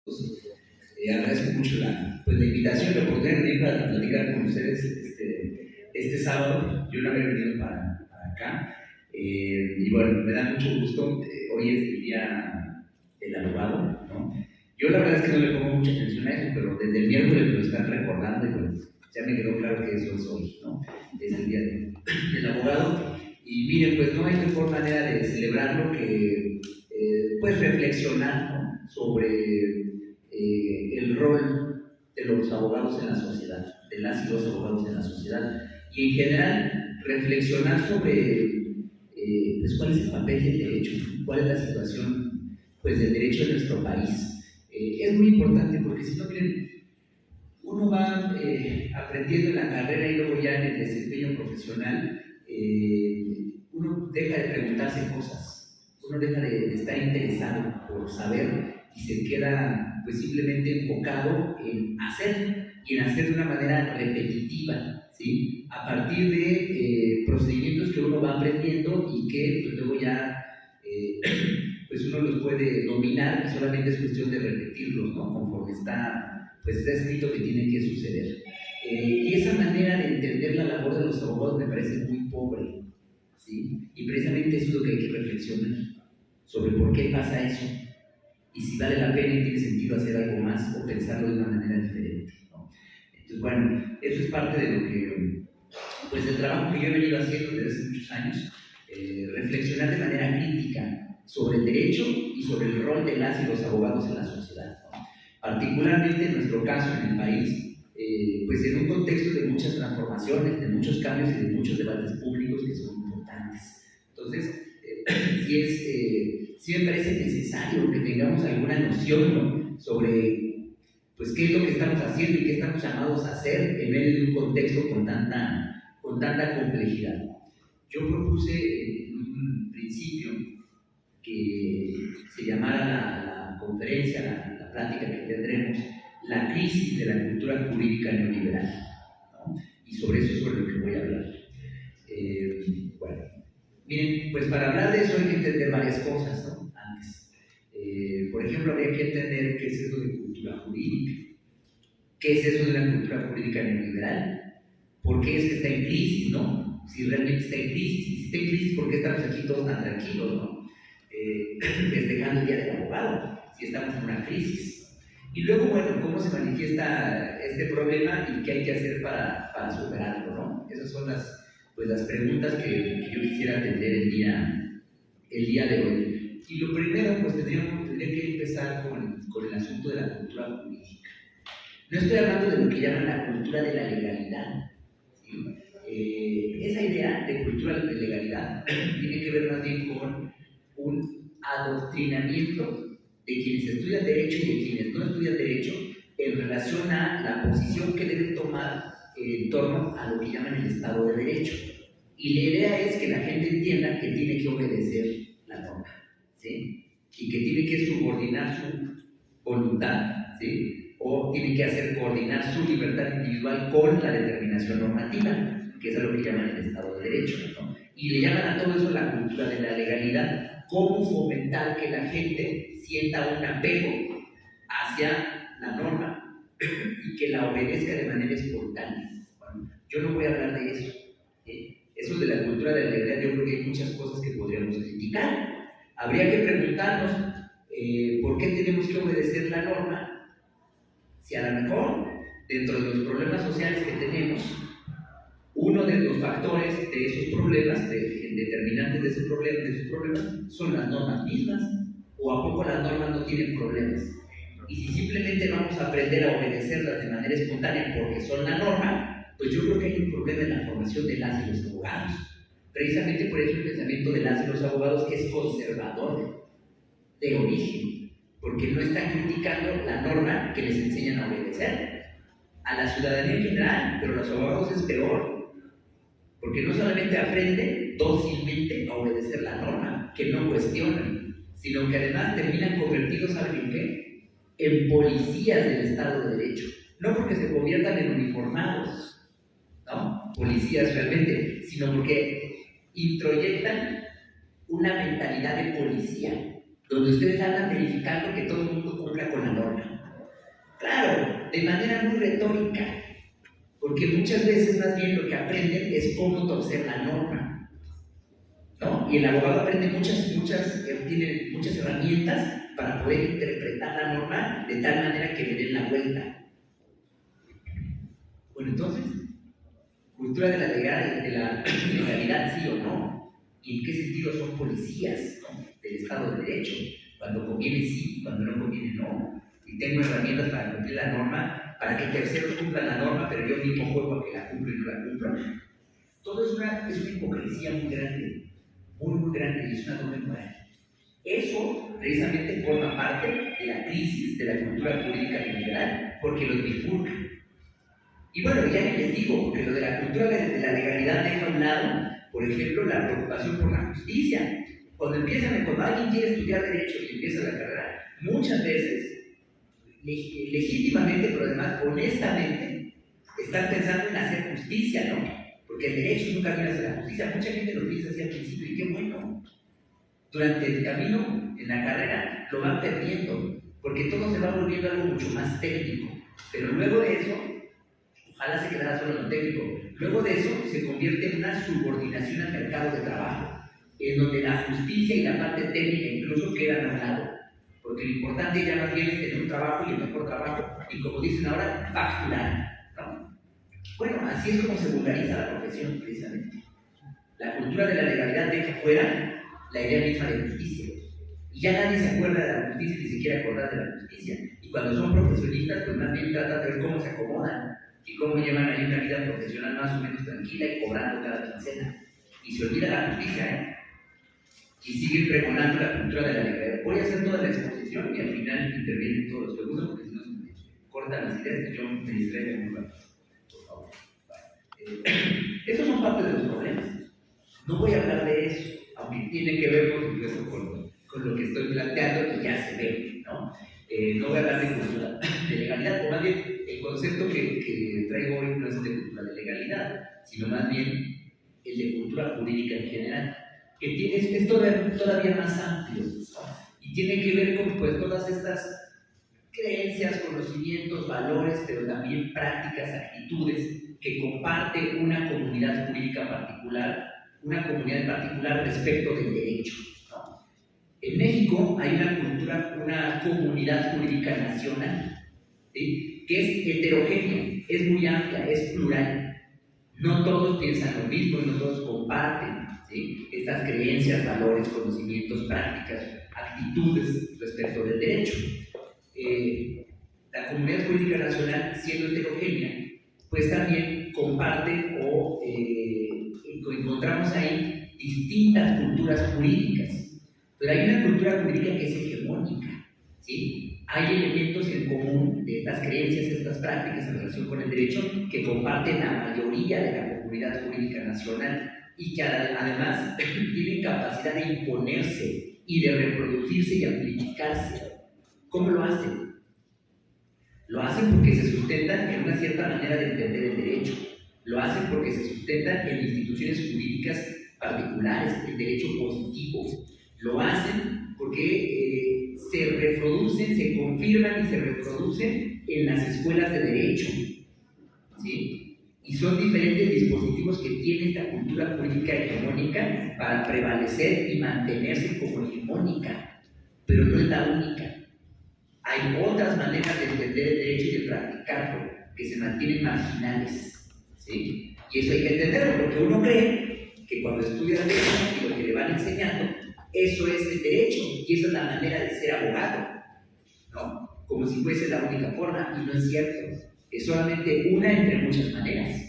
Agradezco mucho la invitación, la oportunidad de venir para platicar con ustedes este sábado. Yo no había venido para acá. Y bueno, me da mucho gusto. Hoy es el día del abogado, ¿no? Yo la verdad es que no le pongo mucha atención a eso, pero desde el miércoles me lo están recordando y bueno, ya me quedó claro que eso es hoy, ¿no? Es el día del abogado. Y miren, pues no hay mejor manera de celebrarlo que pues reflexionar, ¿no? Sobre el rol de los abogados en la sociedad, de las y los abogados en la sociedad, y en general reflexionar sobre pues, cuál es el papel del derecho, cuál es la situación pues, del derecho en nuestro país. Es muy importante porque si no, miren, uno va aprendiendo en la carrera y luego ya en el desempeño profesional, uno deja de preguntarse cosas, uno deja de estar interesado por saber y se queda pues simplemente enfocado en hacer y en hacer de una manera repetitiva, ¿sí? A partir de procedimientos que uno va aprendiendo y que pues, luego ya pues uno los puede dominar y solamente es cuestión de repetirlos, ¿no? Conforme pues está escrito que tiene que suceder. Y esa manera de entender la labor de los abogados me parece muy pobre, ¿sí? Y precisamente eso es lo que hay que reflexionar sobre por qué pasa eso y si vale la pena y tiene sentido hacer algo más o pensarlo de una manera diferente, ¿no? Entonces, bueno, eso es parte de lo que, pues del trabajo que yo he venido haciendo desde hace muchos años, reflexionar de manera crítica sobre el derecho y sobre el rol de las y los abogados en la sociedad, ¿no? Particularmente en nuestro caso en el país, pues en un contexto de muchas transformaciones, de muchos cambios y de muchos debates públicos que son importantes. Entonces, sí me parece necesario que tengamos alguna noción, ¿no? Sobre pues, qué es lo que estamos haciendo y qué estamos llamados a hacer en medio de un contexto con tanta complejidad. Yo propuse en un principio que se llamara la conferencia, la plática que tendremos, la crisis de la cultura jurídica neoliberal, ¿no? Y sobre eso es sobre lo que voy a hablar. Bueno, miren, pues para hablar de eso hay que entender varias cosas, ¿no? Antes. Por ejemplo, habría que entender qué es eso de cultura jurídica, qué es eso de la cultura jurídica neoliberal, por qué es que está en crisis, ¿no? Si realmente está en crisis, y si está en crisis, ¿por qué estamos aquí todos tan tranquilos, ¿no? Festejando el Día del Abogado, si estamos en una crisis. Y luego, bueno, ¿cómo se manifiesta este problema y qué hay que hacer para superarlo, ¿no? Esas son las preguntas que yo quisiera atender el día de hoy. Y lo primero, pues tendría que empezar con el asunto de la cultura jurídica. No estoy hablando de lo que llaman la cultura de la legalidad, ¿sí? Esa idea de cultura de legalidad tiene que ver más bien con un adoctrinamiento de quienes estudian derecho y de quienes no estudian derecho en relación a la posición que deben tomar en torno a lo que llaman el Estado de Derecho. Y la idea es que la gente entienda que tiene que obedecer la norma, ¿sí? Y que tiene que subordinar su voluntad, ¿sí? O tiene que coordinar su libertad individual con la determinación normativa, que es a lo que llaman el Estado de Derecho, ¿no? Y le llaman a todo eso la cultura de la legalidad. Cómo fomentar que la gente sienta un apego hacia la norma y que la obedezca de manera espontánea. Bueno, yo no voy a hablar de eso. Eso de la cultura de la legalidad, yo creo que hay muchas cosas que podríamos criticar. Habría que preguntarnos por qué tenemos que obedecer la norma si a lo mejor dentro de los problemas sociales que tenemos, uno de los factores de esos problemas, determinantes de esos problemas, son las normas mismas, o a poco las normas no tienen problemas. Y si simplemente vamos a aprender a obedecerlas de manera espontánea porque son la norma, pues yo creo que hay un problema en la formación de las y los abogados. Precisamente por eso el pensamiento de las y los abogados es conservador, de origen, porque no están criticando la norma que les enseñan a obedecer. A la ciudadanía en general, pero a los abogados es peor, porque no solamente aprenden dócilmente a obedecer la norma, que no cuestionan, sino que además terminan convertidos, ¿saben en qué? En policías del Estado de Derecho. No porque se conviertan en uniformados, ¿no? Policías realmente, sino porque introyectan una mentalidad de policía, donde ustedes andan verificando que todo el mundo cumpla con la norma. de manera muy retórica, porque muchas veces más bien lo que aprenden es cómo torcer la norma, ¿no? Y el abogado aprende tiene muchas herramientas para poder interpretar la norma de tal manera que le den la vuelta. Bueno, entonces, cultura de la legalidad, sí o no, y en qué sentido son policías, ¿no?, del Estado de Derecho. Cuando conviene sí, cuando no conviene no. Y tengo herramientas para cumplir la norma, para que terceros cumplan la norma, pero yo mismo juego a que la cumplo y no la cumplo. Todo es una hipocresía muy grande, muy grande, y es una doble moral. Eso precisamente forma parte de la crisis de la cultura jurídica liberal, porque lo bifurca. Y bueno, ya ni les digo, porque lo de la cultura de la legalidad deja a un lado, por ejemplo, la preocupación por la justicia. Cuando alguien quiere estudiar Derecho y empieza la carrera, muchas veces, legítimamente, pero además honestamente, están pensando en hacer justicia, ¿no? Porque el Derecho es un camino hacia la justicia. Mucha gente lo piensa así al principio, y qué bueno. Durante el camino, en la carrera, lo van perdiendo, porque todo se va volviendo algo mucho más técnico. Pero luego de eso, ojalá se quedara solo en lo técnico, luego de eso se convierte en una subordinación al mercado de trabajo, en donde la justicia y la parte técnica incluso quedan a un lado, porque lo importante ya más bien es tener un trabajo y el mejor trabajo, y como dicen ahora, facturar, ¿no? Bueno, así es como se vulgariza la profesión, precisamente. La cultura de la legalidad deja fuera la idea misma de justicia, y ya nadie se acuerda de la justicia ni se quiere acordar de la justicia, y cuando son profesionistas, pues más bien tratan de ver cómo se acomodan y cómo llevan ahí una vida profesional más o menos tranquila y cobrando cada quincena, y se olvida la justicia, ¿eh? Y siguen pregonando la cultura de la legalidad. Voy a hacer toda la exposición y al final intervienen todos los segundos, porque si no se me cortan las ideas y yo me distraigo muy rápido. Por favor. Estos son parte de los problemas. No voy a hablar de eso, aunque tiene que ver, por supuesto, con lo que estoy planteando y ya se ve, ¿no? No voy a hablar de cultura de legalidad, o más bien el concepto que traigo hoy no es el de cultura de legalidad, sino más bien el de cultura jurídica en general, que es todavía más amplio, ¿no? Y tiene que ver con pues, todas estas creencias, conocimientos, valores, pero también prácticas, actitudes que comparte una comunidad jurídica particular, una comunidad en particular respecto del derecho, ¿no? En México hay una comunidad jurídica nacional, ¿sí?, que es heterogénea, es muy amplia, es plural. No todos piensan lo mismo y no todos comparten, ¿sí?, estas creencias, valores, conocimientos, prácticas, actitudes respecto del derecho. La comunidad jurídica nacional, siendo heterogénea, pues también comparte o encontramos ahí distintas culturas jurídicas, pero hay una cultura jurídica que es hegemónica, ¿sí? Hay elementos en común de estas creencias, estas prácticas en relación con el derecho que comparten la mayoría de la comunidad jurídica nacional y que además tienen capacidad de imponerse y de reproducirse y amplificarse. ¿Cómo lo hacen? Lo hacen porque se sustentan en una cierta manera de entender el derecho. Lo hacen porque se sustentan en instituciones jurídicas particulares, el derecho positivo. Lo hacen porque se reproducen, se confirman y se reproducen en las escuelas de derecho, ¿sí? Y son diferentes dispositivos que tiene esta cultura jurídica hegemónica para prevalecer y mantenerse como hegemónica, pero no es la única. Hay otras maneras de entender el derecho y de practicarlo que se mantienen marginales, ¿sí? Y eso hay que entenderlo, porque uno cree que cuando estudia derecho y lo que le van enseñando, eso es el derecho y esa es la manera de ser abogado, ¿no? Como si fuese la única forma, y no es cierto. Es solamente una entre muchas maneras.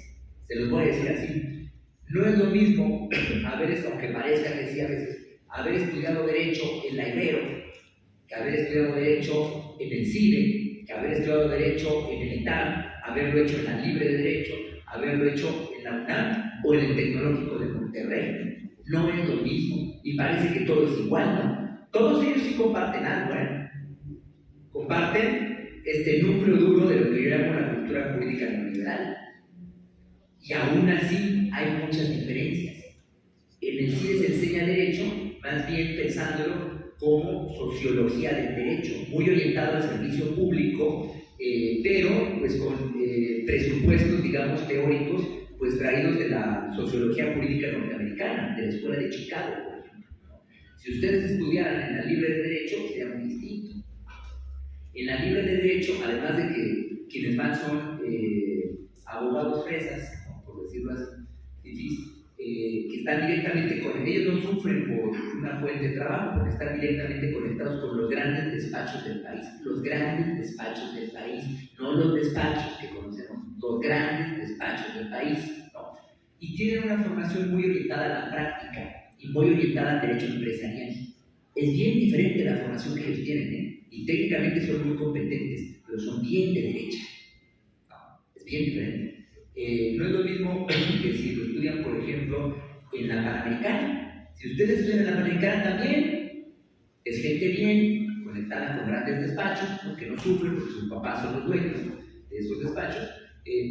Se los voy a decir así. No es lo mismo aunque parezca que sí a veces, haber estudiado derecho en la Ibero, que haber estudiado derecho en el CIDE, que haber estudiado derecho en el ITAM, haberlo hecho en la Libre de Derecho, haberlo hecho en la UNAM o en el Tecnológico de Monterrey. No es lo mismo y parece que todo es igual, ¿no? Todos ellos sí comparten algo, ¿eh? Comparten este núcleo duro de lo que yo llamo la cultura jurídica neoliberal. Y aún así hay muchas diferencias. En el CIDE se enseña derecho, más bien pensándolo como sociología del derecho, muy orientado al servicio público, pero pues con presupuestos, digamos, teóricos, pues traídos de la sociología jurídica norteamericana, de la Escuela de Chicago, por ejemplo. Si ustedes estudiaran en la libre de Derecho, sería muy distinto. En la libre de Derecho, además de que quienes van son abogados fresas, ¿no?, por decirlo así, que están directamente con ellos, no sufren por una fuente de trabajo, porque están directamente conectados con los grandes despachos del país, no los despachos que conocemos, los grandes despachos del país, ¿no? Y tienen una formación muy orientada a la práctica y muy orientada al derecho empresarial. Es bien diferente la formación que ellos tienen, ¿eh? Y técnicamente son muy competentes, pero son bien de derecha. No, es bien diferente. No es lo mismo que si lo estudian, por ejemplo, en la Panamericana. Si ustedes estudian en la Panamericana también, es gente bien conectada con grandes despachos, ¿no?, que no sufren porque sus papás son los dueños de esos despachos,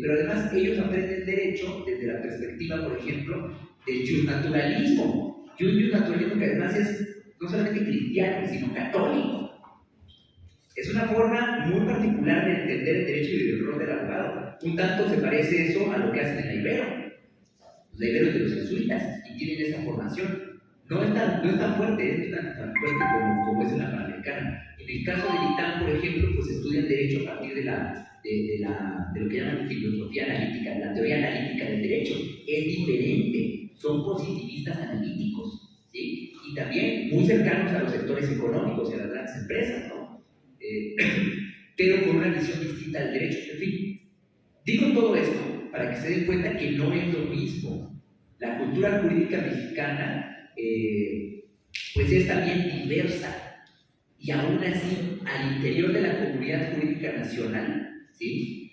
pero además ellos aprenden derecho desde la perspectiva, por ejemplo, del justnaturalismo, y un justnaturalismo que además es no solamente cristiano, sino católico. Es una forma muy particular de entender el derecho y el rol del abogado. Un tanto se parece eso a lo que hacen en la Ibero. Los iberos de los jesuitas, y tienen esa formación. No es tan fuerte, no es tan fuerte como es en la Panamericana. En el caso del ITAM, por ejemplo, pues estudian derecho a partir de lo que llaman filosofía analítica, la teoría analítica del derecho. Es diferente, son positivistas analíticos, ¿sí? Y también muy cercanos a los sectores económicos y a las grandes empresas, ¿no? Pero con una visión distinta del derecho. En fin, digo todo esto para que se den cuenta que no es lo mismo. La cultura jurídica mexicana pues es también diversa, y aún así al interior de la comunidad jurídica nacional, ¿sí?,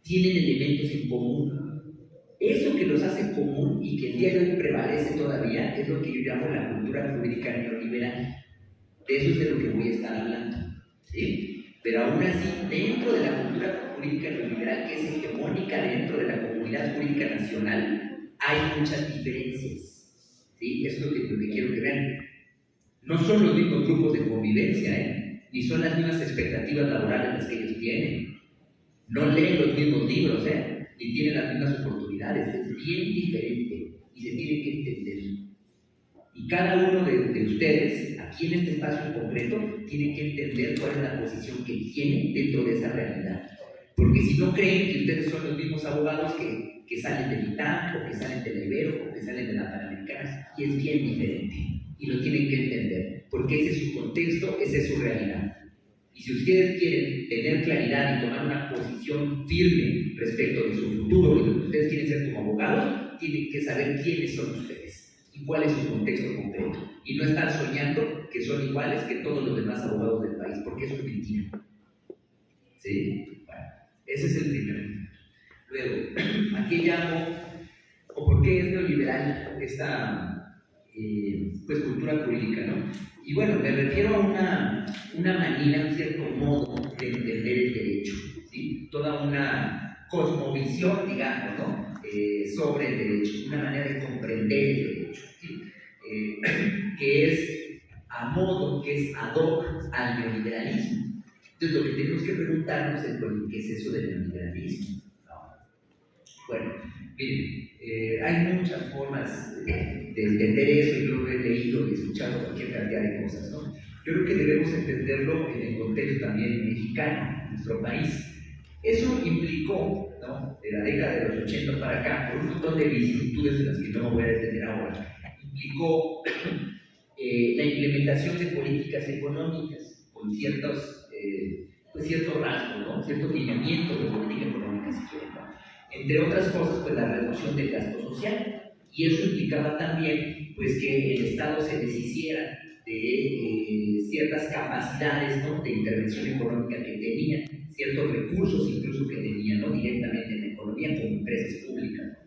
tienen elementos en común. Eso que los hace común y que el día de hoy prevalece todavía es lo que yo llamo la cultura jurídica neoliberal. De eso es de lo que voy a estar hablando, ¿sí? Pero aún así, dentro de la cultura jurídica neoliberal, que es hegemónica dentro de la comunidad jurídica nacional, hay muchas diferencias, ¿sí? Eso es lo que quiero que vean. No son los mismos grupos de convivencia, ni son las mismas expectativas laborales las que ellos tienen. No leen los mismos libros, ni tienen las mismas oportunidades. Es bien diferente y se tiene que entender. Y cada uno de ustedes, aquí en este espacio en concreto, tiene que entender cuál es la posición que tienen dentro de esa realidad. Porque si no creen que ustedes son los mismos abogados que salen del ITAM, o que salen de la Ibero, o que salen de la Panamericana, y es bien diferente. Y lo tienen que entender, porque ese es su contexto, esa es su realidad. Y si ustedes quieren tener claridad y tomar una posición firme respecto de su futuro y de lo que ustedes quieren ser como abogados, tienen que saber quiénes son ustedes y cuál es su contexto concreto. Y no estar soñando que son iguales que todos los demás abogados del país, porque eso es mentira. ¿Sí? Bueno, ese es el primero. Luego, ¿a qué llamo o por qué es neoliberal esta pues cultura jurídica, ¿no? Y bueno, me refiero a una manera, un cierto modo de entender el derecho, ¿sí? Toda una cosmovisión, digamos, ¿no? Sobre el derecho, una manera de comprender el derecho, ¿sí? Que es a modo, que es ad hoc al neoliberalismo. Entonces, lo que tenemos que preguntarnos es, bueno, ¿qué es eso del neoliberalismo? ¿No? Bueno, miren, hay muchas formas de entender eso, y yo lo he leído y escuchado cualquier cantidad de cosas, ¿no? Yo creo que debemos entenderlo en el contexto también mexicano, en nuestro país. Eso implicó, ¿no?, de la década de los 80 para acá, por un montón de vicisitudes de las que no me voy a detener ahora, implicó la implementación de políticas económicas con ciertos rasgos, ¿no?, ciertos lineamientos de política económica, si quieren, ¿no? Entre otras cosas, pues la reducción del gasto social. Y eso implicaba también, pues, que el Estado se deshiciera de ciertas capacidades, ¿no?, de intervención económica que tenía, ciertos recursos incluso que tenía, ¿no?, directamente en la economía como empresas públicas,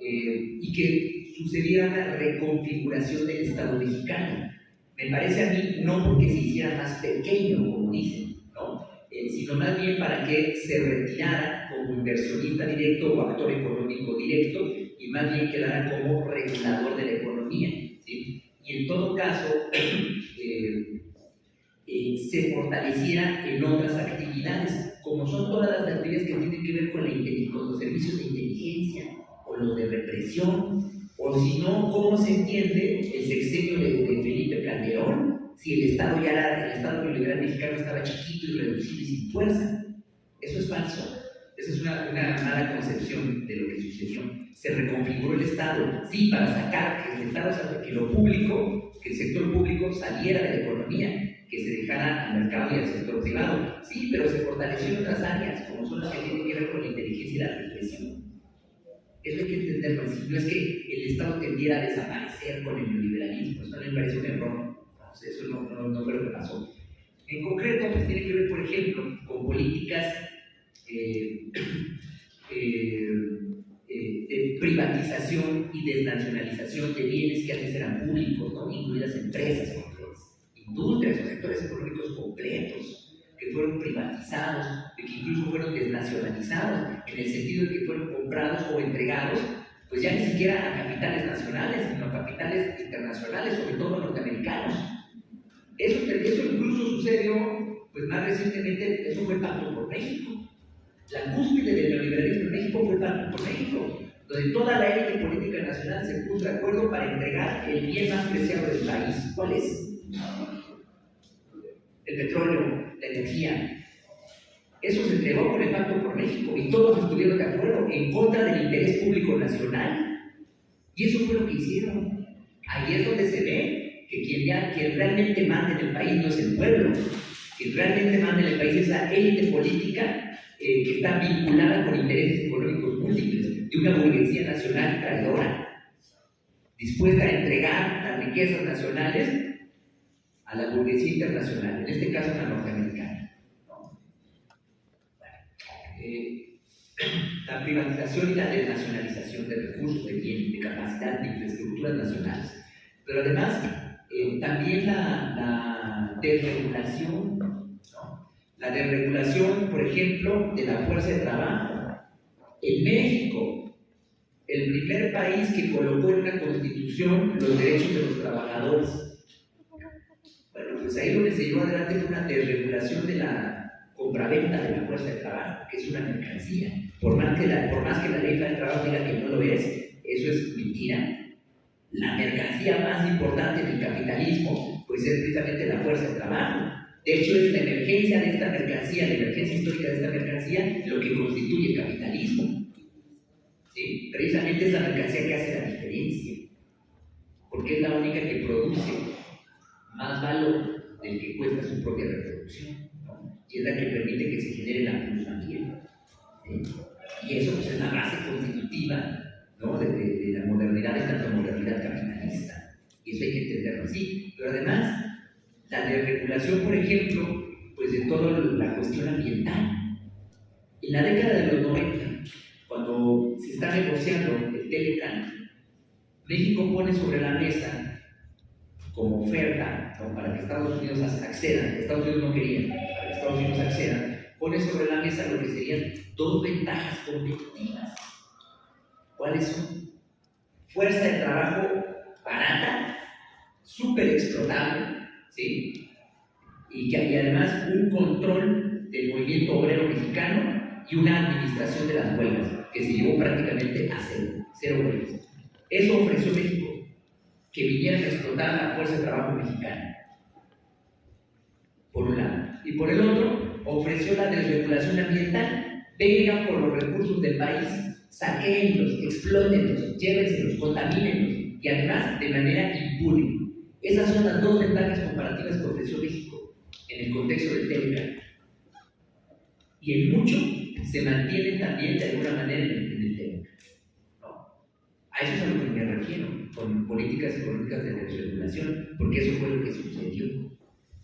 y que sucediera una reconfiguración del Estado mexicano. Me parece a mí, no porque se hiciera más pequeño, como dicen, ¿no?, sino más bien para que se retirara como inversionista directo o actor económico directo, y más bien quedara como regulador de la economía, ¿sí? Y en todo caso se fortaleciera en otras actividades, como son si el Estado neoliberal mexicano estaba chiquito y reducido y sin fuerza. Eso es falso. Esa es una mala concepción de lo que sucedió. Se reconfiguró el Estado, sí, para sacar que el Estado, que lo público, que el sector público saliera de la economía, que se dejara al mercado y al sector privado. Sí, pero se fortaleció en otras áreas, como son las que tienen que ver con la inteligencia y la reflexión. Eso hay que entenderlo así. No es que el Estado tendiera a desaparecer con el neoliberalismo, eso me parece un error. Eso no fue lo que pasó. En concreto, pues tiene que ver, por ejemplo, con políticas de privatización y desnacionalización de bienes que antes eran públicos, ¿no? Incluidas empresas completas, industrias o sectores económicos completos que fueron privatizados, que incluso fueron desnacionalizados, en el sentido de que fueron comprados o entregados, pues ya ni siquiera a capitales nacionales, sino a capitales internacionales, sobre todo norteamericanos. Eso incluso sucedió, pues más recientemente, eso fue el Pacto por México. La cúspide del neoliberalismo en México fue el Pacto por México, donde toda la élite política nacional se puso de acuerdo para entregar el bien más preciado del país. ¿Cuál es? El petróleo, la energía. Eso se entregó con el Pacto por México y todos estuvieron de acuerdo en contra del interés público nacional. Y eso fue lo que hicieron. Ahí es donde se ve que quien realmente manda en el país no es el pueblo, quien realmente manda en el país es la élite política que está vinculada con intereses económicos múltiples de una burguesía nacional traidora, dispuesta a entregar las riquezas nacionales a la burguesía internacional, en este caso a la norteamericana. ¿No? La privatización y la desnacionalización de recursos, de bienes, de capacidad, de infraestructuras nacionales, pero además también la desregulación, ¿no? La desregulación, por ejemplo, de la fuerza de trabajo. En México, el primer país que colocó en una constitución los derechos de los trabajadores. Bueno, pues ahí lo que se llevó adelante fue una desregulación de la compraventa de la fuerza de trabajo, que es una mercancía. Por más que la ley del trabajo diga que no lo es, eso es mentira. La mercancía más importante del capitalismo, pues es precisamente la fuerza de trabajo. De hecho, es la emergencia de esta mercancía, la emergencia histórica de esta mercancía, lo que constituye el capitalismo. ¿Sí? Precisamente es la mercancía que hace la diferencia, porque es la única que produce más valor del que cuesta su propia reproducción, ¿no? Y es la que permite que se genere la plusvalía. ¿Sí? Y eso pues, es la base constitutiva, ¿no? de la modernidad, de esta modernidad capitalista. Y eso hay que entenderlo así. Pero además, la desregulación, por ejemplo, pues de toda la cuestión ambiental. En la década de los 90, cuando se está negociando el Telecán, México pone sobre la mesa como oferta, ¿no? Para que Estados Unidos acceda, Estados Unidos no quería, para que Estados Unidos acceda, pone sobre la mesa lo que serían dos ventajas competitivas. ¿Cuáles son? Fuerza de trabajo barata, súper explotable, ¿sí? Y además un control del movimiento obrero mexicano y una administración de las huelgas que se llevó prácticamente a cero huelgas. Eso ofreció México, que vinieran a explotar la fuerza de trabajo mexicana, por un lado. Y por el otro, ofreció la desregulación ambiental. Vengan por los recursos del país, saquéenlos, explótenlos, llévenselos, contamínenlos, y además de manera impune. Esas son las dos ventajas comparativas que ofreció México en el contexto del Telecán. Y en mucho se mantienen también de alguna manera en el Telecán. ¿No? A eso es a lo que me refiero, con políticas económicas de desregulación, porque eso fue lo que sucedió.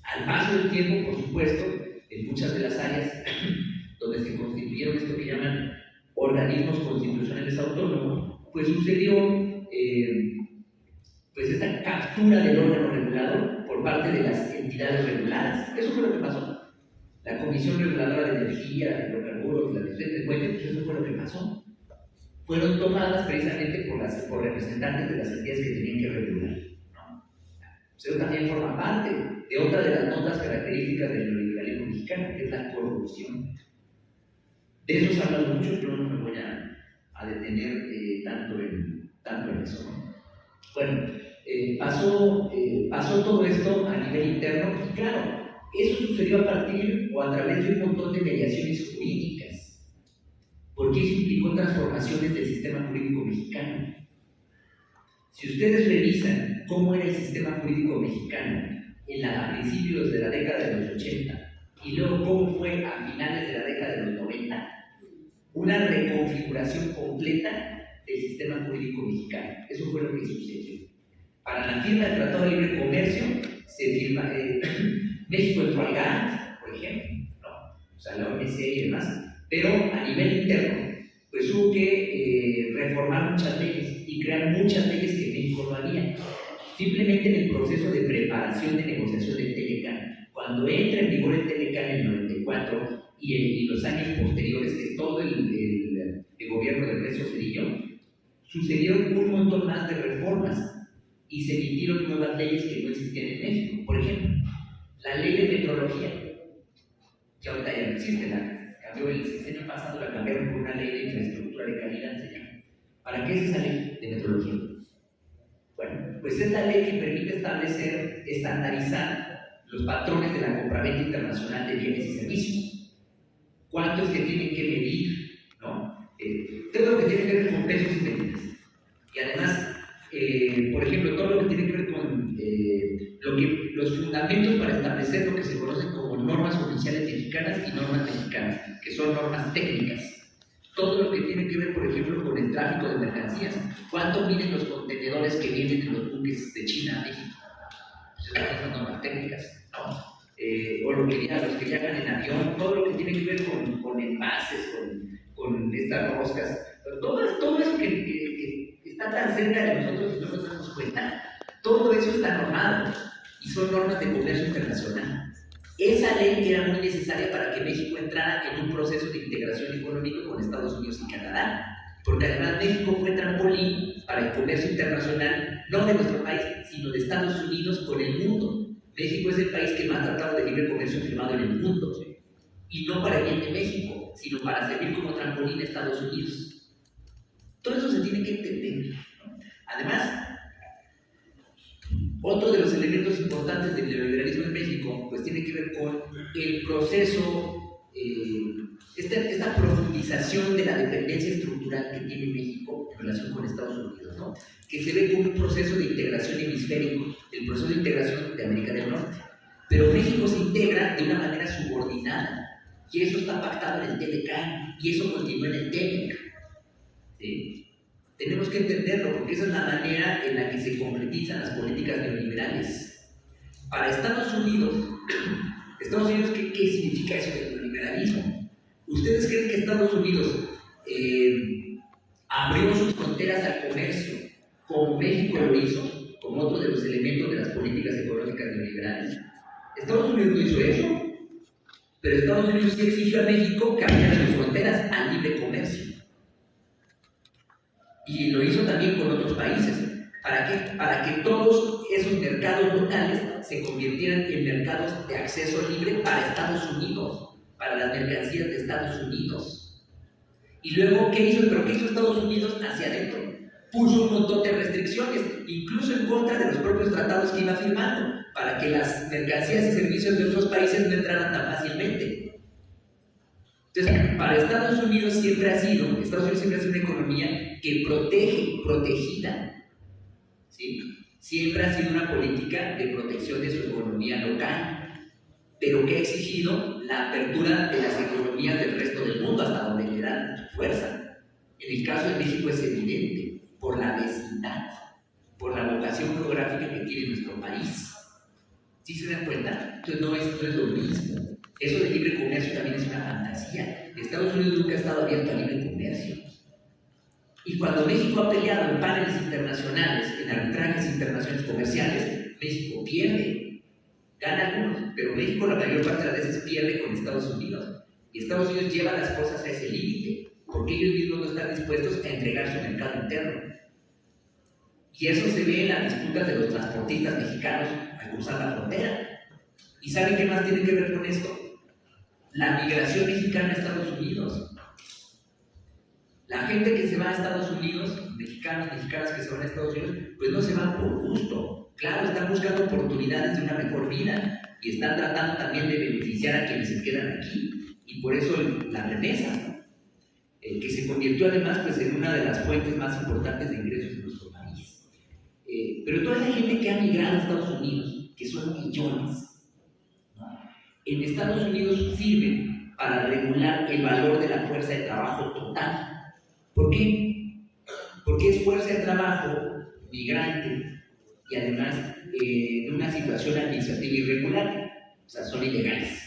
Al paso del tiempo, por supuesto, en muchas de las áreas donde se constituyeron esto que llaman organismos constitucionales autónomos, pues sucedió pues esta captura del órgano regulador por parte de las entidades reguladas. Eso fue lo que pasó. La Comisión Reguladora de Energía, de Hidrocarburos, la Comisión de Cuentas, pues eso fue lo que pasó. Fueron tomadas precisamente por representantes de las entidades que tenían que regular, ¿no? Eso también forma parte de otra de las notas características del neoliberalismo mexicano, que es la corrupción. De eso se habla mucho, yo no me voy a detener tanto en eso, ¿no? Bueno, Pasó todo esto a nivel interno y claro, eso sucedió a partir o a través de un montón de mediaciones jurídicas, porque eso implicó transformaciones del sistema jurídico mexicano. Si ustedes revisan cómo era el sistema jurídico mexicano a principios de la década de los 80 y luego cómo fue a finales de la década de los 90, una reconfiguración completa del sistema jurídico mexicano. Eso fue lo que sucedió. Para la firma del Tratado de Libre Comercio, México entró al GATT, por ejemplo, ¿no? O sea, la OMC y demás, pero a nivel interno, pues hubo que reformar muchas leyes y crear muchas leyes que México no había. Simplemente en el proceso de preparación de negociación del Telecán, cuando entra en vigor el Telecán en el 94 y los años posteriores de todo el gobierno de Ernesto Zedillo, sucedieron un montón más de reformas y se emitieron nuevas leyes que no existían en México. Por ejemplo, la ley de metrología, que ahorita ya no existe, la cambió el sexenio pasado, la cambiaron por una ley de infraestructura de calidad, se llama. ¿Para qué es esa ley de metrología? Bueno, pues es la ley que permite establecer, estandarizar los patrones de la compraventa internacional de bienes y servicios. ¿Cuánto es que tienen que medir? ¿No? Todo lo que tiene que ver con pesos y medidas. Y además, por ejemplo, todo lo que tiene que ver con los fundamentos para establecer lo que se conocen como normas oficiales mexicanas y normas mexicanas, que son normas técnicas. Todo lo que tiene que ver, por ejemplo, con el tráfico de mercancías. ¿Cuánto miden los contenedores que vienen en los buques de China a México? Pues esas son normas técnicas, ¿no? O los que viajan en avión, todo lo que tiene que ver con envases, con estas roscas, todo eso que está tan cerca de nosotros y no nos damos cuenta, todo eso está normado y son normas de comercio internacional. Esa ley era muy necesaria para que México entrara en un proceso de integración económica con Estados Unidos y Canadá, porque además México fue trampolín para el comercio internacional, no de nuestro país, sino de Estados Unidos con el mundo. México es el país que más tratado de libre comercio firmado en el mundo, ¿sí? Y no para el bien de México, sino para servir como trampolín a Estados Unidos. Todo eso se tiene que entender, ¿no? Además, otro de los elementos importantes del neoliberalismo en México pues tiene que ver con el proceso, esta profundización de la dependencia estructural que tiene México en relación con Estados Unidos, ¿no? Que se ve como un proceso de integración hemisférico, el proceso de integración de América del Norte. Pero México se integra de una manera subordinada, y eso está pactado en el Telecán, y eso continúa en el TEMEC, ¿sí? Tenemos que entenderlo, porque esa es la manera en la que se concretizan las políticas neoliberales. Para Estados Unidos, ¿qué significa eso del neoliberalismo? ¿Ustedes creen que Estados Unidos abrió sus fronteras al comercio como México lo hizo, como otro de los elementos de las políticas económicas neoliberales? Estados Unidos no hizo eso, pero Estados Unidos sí exigió a México que abriera sus fronteras al libre comercio. Y lo hizo también con otros países. ¿Para qué? Para que todos esos mercados locales se convirtieran en mercados de acceso libre para Estados Unidos, para las mercancías de Estados Unidos. Y luego, ¿qué hizo Estados Unidos hacia adentro? Puso un montón de restricciones, incluso en contra de los propios tratados que iba firmando, para que las mercancías y servicios de otros países no entraran tan fácilmente. Entonces, para Estados Unidos siempre ha sido una economía que protegida, ¿sí? Siempre ha sido una política de protección de su economía local, pero que ha exigido la apertura de las economías del resto del mundo hasta donde le dan fuerza. En el caso de México es evidente, por la vecindad, por la vocación geográfica que tiene nuestro país. ¿Sí se dan cuenta? Entonces no es lo mismo. Eso de libre comercio también es una fantasía. Estados Unidos nunca ha estado abierto a libre comercio. Y cuando México ha peleado en paneles internacionales, en arbitrajes internacionales comerciales, México pierde. Gana algunos, pero México la mayor parte de las veces pierde con Estados Unidos. Y Estados Unidos lleva las cosas a ese límite, porque ellos mismos no están dispuestos a entregar su mercado interno. Y eso se ve en las disputas de los transportistas mexicanos al cruzar la frontera. ¿Y saben qué más tiene que ver con esto? La migración mexicana a Estados Unidos. La gente que se va a Estados Unidos, mexicanos, mexicanas que se van a Estados Unidos, pues no se van por gusto. Claro, están buscando oportunidades de una mejor vida y están tratando también de beneficiar a quienes se quedan aquí. Y por eso la remesa, ¿no? Que se convirtió además pues, en una de las fuentes más importantes de ingresos de nuestro país. Pero toda la gente que ha migrado a Estados Unidos, que son millones, ¿no? En Estados Unidos sirven para regular el valor de la fuerza de trabajo total. ¿Por qué? Porque es fuerza de trabajo migrante y además de una situación administrativa irregular, o sea, son ilegales,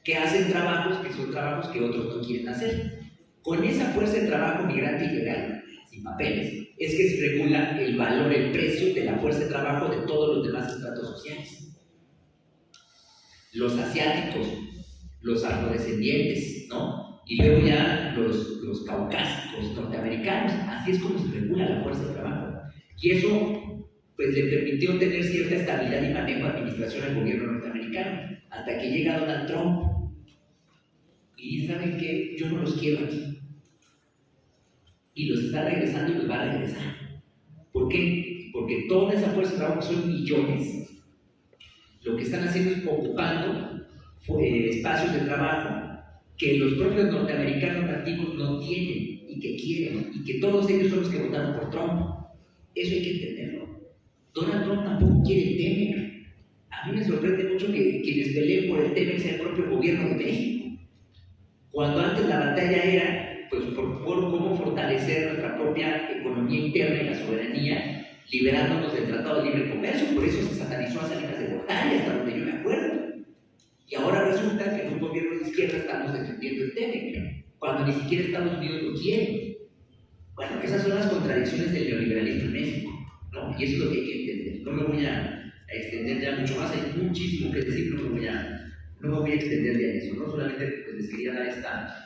que hacen trabajos que son trabajos que otros no quieren hacer. Con esa fuerza de trabajo migrante ilegal, sin papeles, es que se regula el valor, el precio de la fuerza de trabajo de todos los demás estratos sociales. Los asiáticos, los afrodescendientes, ¿no? Y luego ya los caucásicos norteamericanos. Así es como se regula la fuerza de trabajo. Y eso pues, le permitió tener cierta estabilidad y manejo de administración al gobierno norteamericano, hasta que llega Donald Trump y dice, ¿saben qué? Yo no los quiero aquí. Y los está regresando y los va a regresar. ¿Por qué? Porque toda esa fuerza de trabajo son millones. Lo que están haciendo es ocupando espacios de trabajo que los propios norteamericanos nativos no tienen y que quieren, y que todos ellos son los que votaron por Trump. Eso hay que entenderlo. Donald Trump tampoco quiere el TEMEC. A mí me sorprende mucho que quienes peleen por el TEMEC sea el propio gobierno de México. Cuando antes la batalla era pues, por cómo fortalecer nuestra propia economía interna y la soberanía, liberándonos del Tratado de Libre Comercio. Por eso se satanizó a Salinas de Gortari, hasta donde yo me acuerdo. Y ahora resulta que en un gobierno de izquierda estamos defendiendo el TEMEC, cuando ni siquiera Estados Unidos lo quiere. Bueno, esas son las contradicciones del neoliberalismo en México, ¿no? Y eso es lo que hay que entender. No me voy a extender ya mucho más, hay muchísimo que decir, no me voy a extender de eso, ¿no? Solamente pues, les quería dar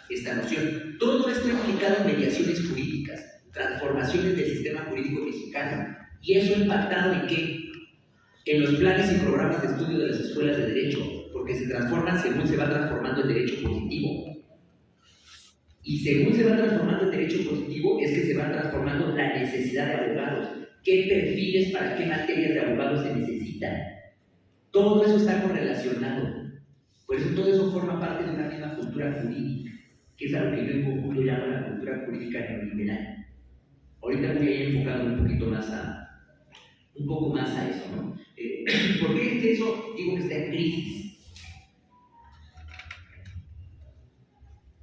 esta noción. Todo esto implicado en mediaciones jurídicas, transformaciones del sistema jurídico mexicano, y eso ha impactado en qué? En los planes y programas de estudio de las escuelas de Derecho, porque se transforman según se va transformando el derecho positivo. Y según se va transformando el derecho positivo, es que se va transformando la necesidad de abogados. ¿Qué perfiles para qué materias de abogados se necesitan? Todo eso está correlacionado. Por eso todo eso forma parte de una misma cultura jurídica, que es a lo que yo en conjunto llamo la cultura jurídica neoliberal. Ahorita voy a ir enfocado un poco más a eso, ¿no? ¿Por qué es que eso digo que está en crisis?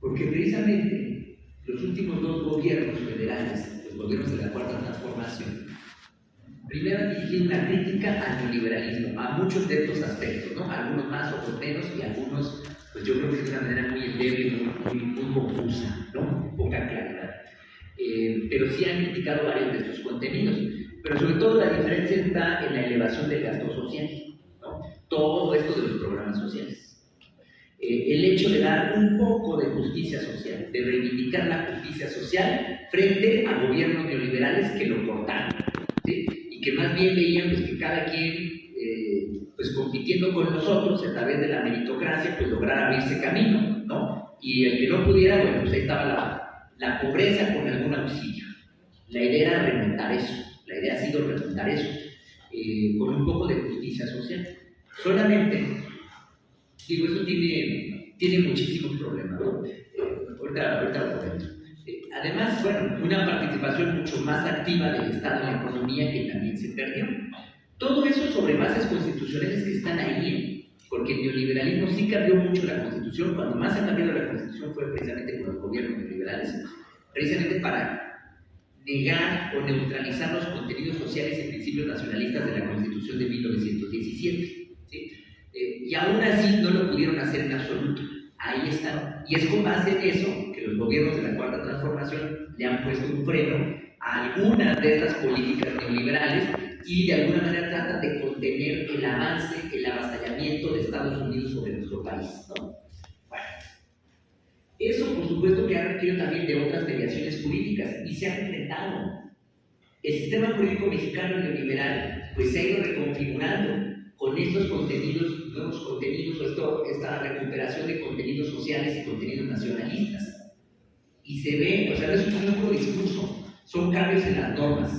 Porque precisamente los últimos dos gobiernos federales, los gobiernos de la Cuarta Transformación, primero han dirigido una crítica al neoliberalismo, a muchos de estos aspectos, ¿no? Algunos más, otros menos, y algunos, pues yo creo que de una manera muy endeble, muy confusa, ¿no? Poca claridad. Pero sí han criticado varios de estos contenidos. Pero sobre todo la diferencia está en la elevación del gasto social, ¿no? Todo esto de los programas sociales. El hecho de dar un poco de justicia social, de reivindicar la justicia social frente a gobiernos neoliberales que lo cortaron, ¿sí? Y que más bien veían pues, que cada quien, pues compitiendo con nosotros a través de la meritocracia, pues lograr abrirse camino, ¿no? Y el que no pudiera, bueno, pues ahí estaba la pobreza con algún auxilio. La idea era remontar eso. La idea ha sido remontar eso, con un poco de justicia social. Solamente, digo, eso tiene muchísimos problemas, ¿no? Ahorita lo comento. Además, bueno, una participación mucho más activa del Estado en la economía que también se perdió. Todo eso sobre bases constitucionales que están ahí, porque el neoliberalismo sí cambió mucho la Constitución. Cuando más ha cambiado la Constitución fue precisamente con los gobiernos neoliberales, precisamente para negar o neutralizar los contenidos sociales y principios nacionalistas de la Constitución de 1917. ¿Sí? Y aún así no lo pudieron hacer en absoluto. Ahí están. Y es con base en eso que los gobiernos de la Cuarta Transformación le han puesto un freno a algunas de estas políticas neoliberales y de alguna manera tratan de contener el avance, el avasallamiento de Estados Unidos sobre nuestro país, ¿no? Bueno, eso por supuesto que ha requerido también de otras mediaciones jurídicas y se han enfrentado. El sistema jurídico mexicano neoliberal pues se ha ido reconfigurando con estos contenidos, nuevos contenidos, o esta recuperación de contenidos sociales y contenidos nacionalistas. Y se ve, o sea, no es un único discurso, son cambios en las normas,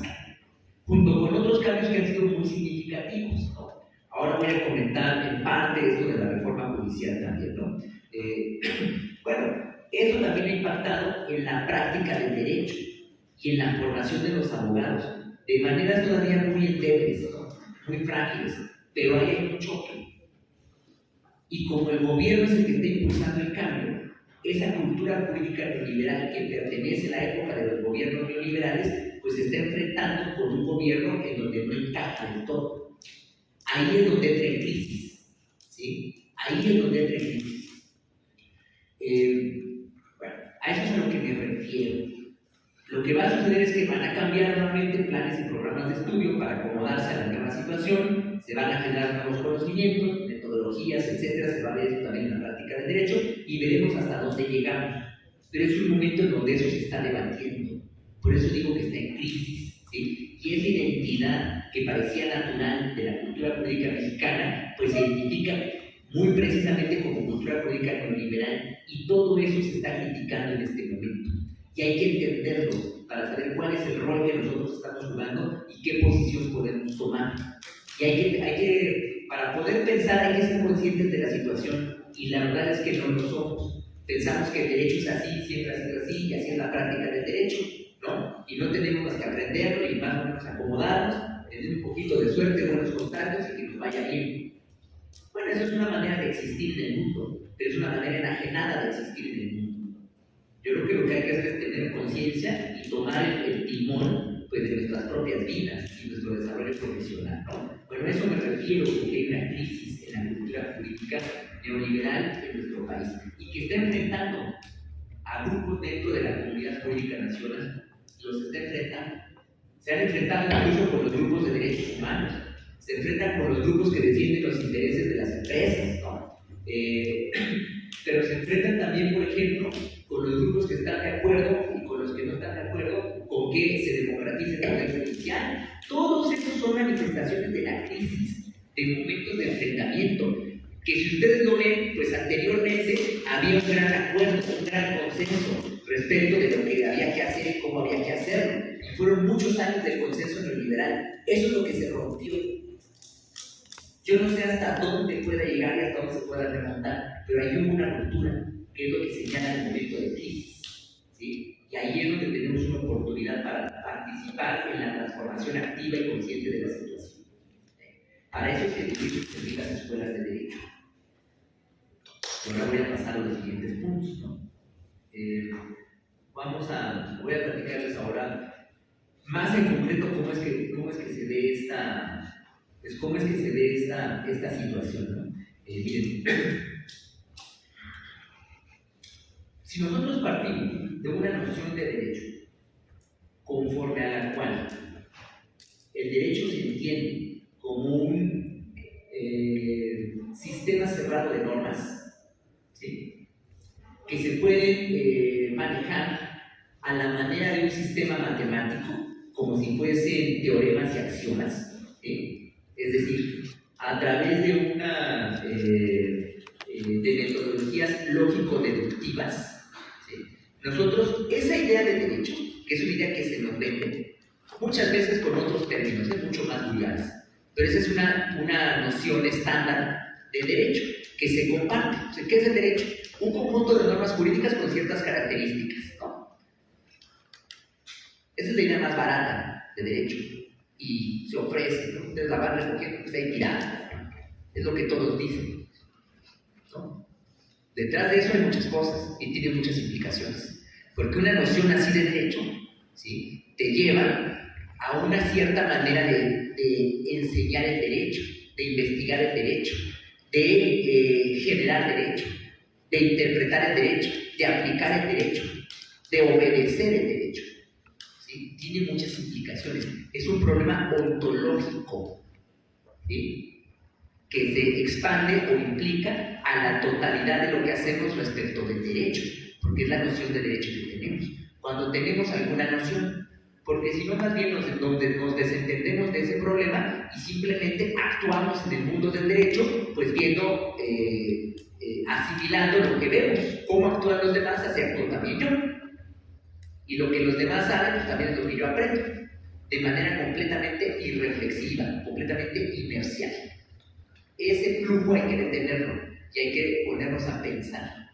junto con otros cambios que han sido muy significativos, ¿no? Ahora voy a comentar en parte esto de la reforma judicial también, ¿no? Bueno, eso también ha impactado en la práctica del derecho y en la formación de los abogados, de maneras todavía muy endebles, ¿no? Muy frágiles, pero ahí hay un choque. Y como el gobierno es el que está impulsando el cambio, esa cultura jurídica neoliberal que pertenece a la época de los gobiernos neoliberales, pues se está enfrentando con un gobierno en donde no encaja del todo. Ahí es donde entra en crisis, ¿sí? Ahí es donde entra en crisis. Bueno, a eso es a lo que me refiero. Lo que va a suceder es que van a cambiar nuevamente planes y programas de estudio para acomodarse a la nueva situación, se van a generar nuevos conocimientos, metodologías, etcétera, se va a ver eso también en la práctica del derecho y veremos hasta dónde llegamos. Pero es un momento en donde eso se está debatiendo. Por eso digo que está en crisis, ¿sí? Y esa identidad que parecía natural de la cultura jurídica mexicana, pues se identifica muy precisamente como cultura jurídica neoliberal, y todo eso se está criticando en este momento. Y hay que entenderlo para saber cuál es el rol que nosotros estamos jugando y qué posición podemos tomar. Y para poder pensar hay que ser conscientes de la situación, y la verdad es que no lo somos. Pensamos que el derecho es así, siempre ha sido así, y así es la práctica del derecho, ¿no? Y no tenemos más que aprenderlo y más o menos acomodarnos, tener un poquito de suerte, buenos contactos y que nos vaya bien. Bueno, eso es una manera de existir en el mundo, pero es una manera enajenada de existir en el mundo. Yo creo que lo que hay que hacer es tener conciencia y tomar el timón, pues, de nuestras propias vidas y nuestro desarrollo profesional, ¿no? Bueno, a eso me refiero, porque hay una crisis en la cultura jurídica neoliberal en nuestro país y que está enfrentando a grupos dentro de la comunidad jurídica nacional. Los está enfrentando. Se han enfrentado incluso con los grupos de derechos humanos, se enfrentan con los grupos que defienden los intereses de las empresas, ¿no? Pero se enfrentan también, por ejemplo, con los grupos que están de acuerdo y con los que no están de acuerdo con que se democratice el poder judicial. Todos esos son manifestaciones de la crisis, de momentos de enfrentamiento, que si ustedes lo ven, pues anteriormente había un gran acuerdo, un gran consenso respecto de lo que había que hacer y cómo había que hacerlo. Y fueron muchos años de consenso neoliberal. Eso es lo que se rompió. Yo no sé hasta dónde pueda llegar y hasta dónde se pueda remontar, pero ahí hubo una ruptura, que es lo que señala el momento de crisis, ¿sí? Y ahí es donde tenemos una oportunidad para participar en la transformación activa y consciente de la situación. Para eso se dirigen las escuelas de derecho. Ahora voy a pasar a los siguientes puntos, ¿no? Voy a platicarles ahora más en concreto cómo es que se ve esta situación, ¿no? Miren, si nosotros partimos de una noción de derecho conforme a la cual el derecho se entiende como un sistema cerrado de normas, ¿sí?, que se pueden manejar a la manera de un sistema matemático, como si fuesen teoremas y axiomas, ¿sí? Es decir, a través de de metodologías lógico-deductivas, ¿sí? Nosotros, esa idea de derecho, que es una idea que se nos vende, muchas veces con otros términos, es mucho más vulgares, pero esa es una noción estándar de derecho que se comparte. O sea, ¿qué es el derecho? Un conjunto de normas jurídicas con ciertas características, ¿no? Esa es la idea más barata de derecho y se ofrece, ¿no? Ustedes la van recogiendo, está ahí tirada, ¿no? Es lo que todos dicen, ¿no? Detrás de eso hay muchas cosas y tiene muchas implicaciones, porque una noción así de derecho, ¿sí?, te lleva a una cierta manera de enseñar el derecho, de investigar el derecho, de generar derecho, de interpretar el derecho, de aplicar el derecho, de obedecer el derecho, ¿sí? Tiene muchas implicaciones. Es un problema ontológico, ¿sí?, que se expande o implica a la totalidad de lo que hacemos respecto del derecho, porque es la noción de derecho que tenemos. Cuando tenemos alguna noción, porque si no, más bien nos desentendemos de ese problema y simplemente actuamos en el mundo del derecho, pues viendo, asimilando lo que vemos. Cómo actúan los demás, así actúo también yo. Y lo que los demás saben, pues también es lo que yo aprendo, de manera completamente irreflexiva, completamente inercial. Ese flujo hay que detenerlo y hay que ponernos a pensar.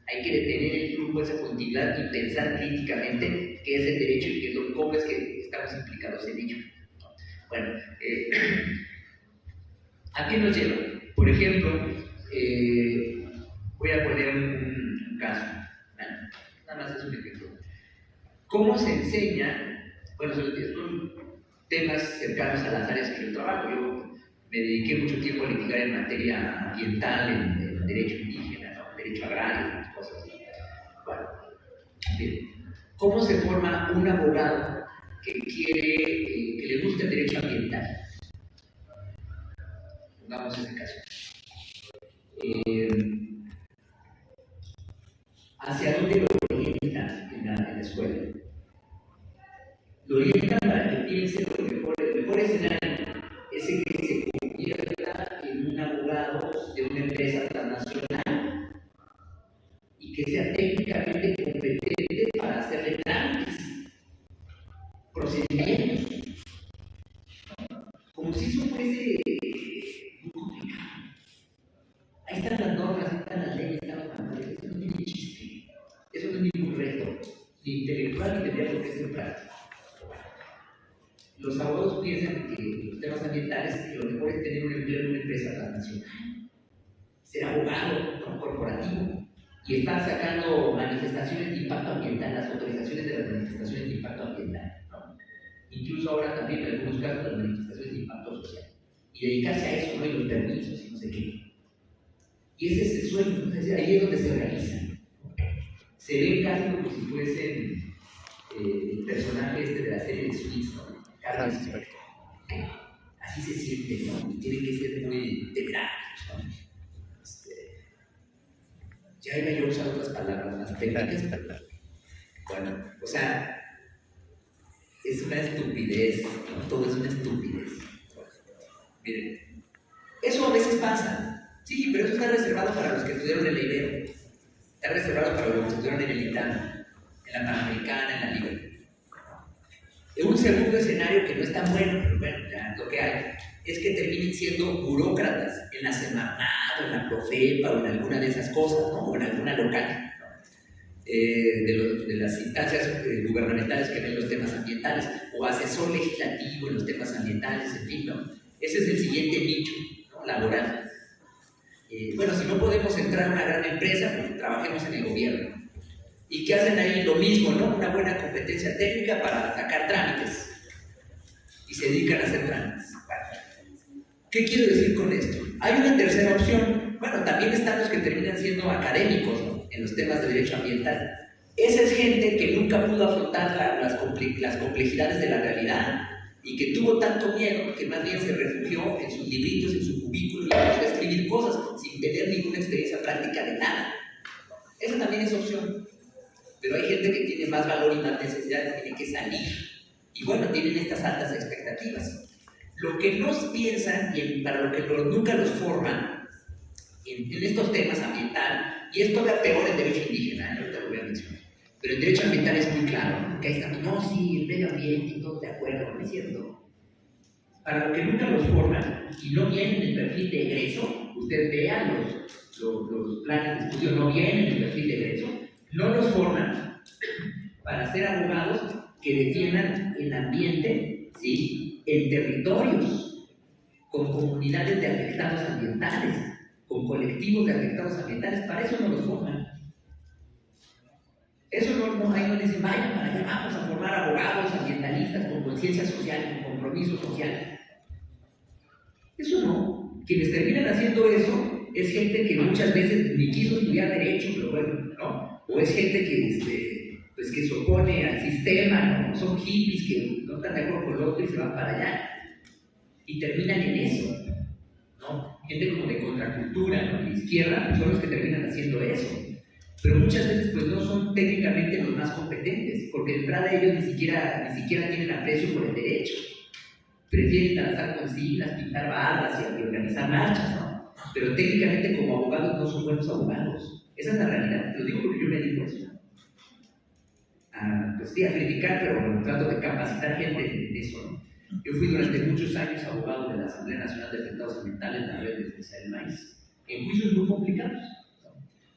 Hay que detener el flujo, esa continuidad y pensar críticamente qué es el derecho y cómo es que estamos implicados en ello. Bueno, ¿a qué nos lleva? Por ejemplo, voy a poner un caso. Bueno, nada más es un ejemplo. ¿Cómo se enseña? Bueno, son temas cercanos a las áreas que yo trabajo. Yo me dediqué mucho tiempo a litigar en materia ambiental, en derecho indígena, ¿no? Derecho agrario, cosas así. Bueno, bien. ¿Cómo se forma un abogado que le gusta el derecho ambiental? Pongamos ese caso. ¿Hacia dónde lo orientan en la escuela? Lo orientan para que piense el mejor escenario es el que se convierta en un abogado de una empresa transnacional y que sea técnicamente competente para hacerle trámites, procedimientos, como si eso fuese muy complicado. Ahí están las normas, ahí están las leyes, están los manuales, eso no tiene chiste, eso no es ningún reto, ni intelectual ni tendría por qué ser práctico. Los abogados piensan que los temas ambientales, que lo mejor es tener un empleo en una empresa transnacional, ser abogado corporativo y estar sacando manifestaciones de impacto ambiental, las autorizaciones de las manifestaciones de impacto ambiental, ¿no? Incluso ahora también en algunos casos las manifestaciones de impacto social, y dedicarse a eso, ¿no? Y los permisos y no sé qué. Y ese es el sueño, entonces ahí es donde se realizan. Se ven casi como si fuesen el personaje de la serie de Suits, ¿no? Así se siente, ¿no? Y tiene que ser muy temerarios, ¿no? Ya iba yo a usar otras palabras más técnicas. Bueno, o sea, es una estupidez, ¿no? Todo es una estupidez. Miren, eso a veces pasa, sí, pero eso está reservado para los que estudiaron en la Ibero, está reservado para los que estudiaron en el ITAM, en la Panamericana, en la Libre. En un segundo escenario que no es tan bueno, pero bueno, ya lo que hay, es que terminen siendo burócratas en la Semarnat, en la Profepa o en alguna de esas cosas, ¿no? O en alguna local, ¿no? De las instancias gubernamentales que ven los temas ambientales, o asesor legislativo en los temas ambientales, en fin, ¿no? Ese es el siguiente nicho, ¿no? Laboral. Bueno, si no podemos entrar a una gran empresa, pues trabajemos en el gobierno. ¿Y qué hacen ahí? Lo mismo, ¿no? Una buena competencia técnica para sacar trámites. Y se dedican a hacer trámites. ¿Qué quiero decir con esto? Hay una tercera opción. Bueno, también están los que terminan siendo académicos, ¿no? En los temas de derecho ambiental. Esa es gente que nunca pudo afrontar las complejidades de la realidad y que tuvo tanto miedo que más bien se refugió en sus libritos, en su cubículo y empezó a escribir cosas sin tener ninguna experiencia práctica de nada. Esa también es opción. Pero hay gente que tiene más valor y más necesidad, tiene que salir. Y bueno, tienen estas altas expectativas. Lo que no piensan, y para lo que nunca los forman, en estos temas ambiental, y esto todavía peor en derecho indígena, ahorita lo voy a mencionar, pero en derecho ambiental es muy claro, que ahí está, no, sí, el medio ambiente y todo de acuerdo, no es cierto. Para lo que nunca los forman, y no vienen en el perfil de egreso, ustedes vean los planes de estudio, no vienen en el perfil de egreso, no los forman para ser abogados que defiendan el ambiente, ¿sí? En territorios, con comunidades de afectados ambientales, con colectivos de afectados ambientales. Para eso no los forman. Eso no, ahí no dicen, vayan para allá, vamos a formar abogados ambientalistas con conciencia social, con compromiso social. Eso no. Quienes terminan haciendo eso es gente que muchas veces ni quiso estudiar derecho, pero bueno, ¿no? O es gente que, pues que se opone al sistema, ¿no? Son hippies que no están de acuerdo con lo otro y se van para allá. Y terminan en eso, ¿no? Gente como de contracultura, ¿no? De izquierda, son los que terminan haciendo eso. Pero muchas veces pues no son técnicamente los más competentes, porque de entrada ellos ni siquiera tienen aprecio por el derecho. Prefieren lanzar consignas, pintar barras y organizar marchas, ¿no? Pero técnicamente como abogados no son buenos abogados. Esa es la realidad, te lo digo porque yo me dedico a eso. pues sí, a criticar, pero trato de capacitar gente en eso, ¿no? Yo fui durante muchos años abogado de la Asamblea Nacional de Afectados Ambientales, la Red de Defensa del Maíz, en juicios muy complicados.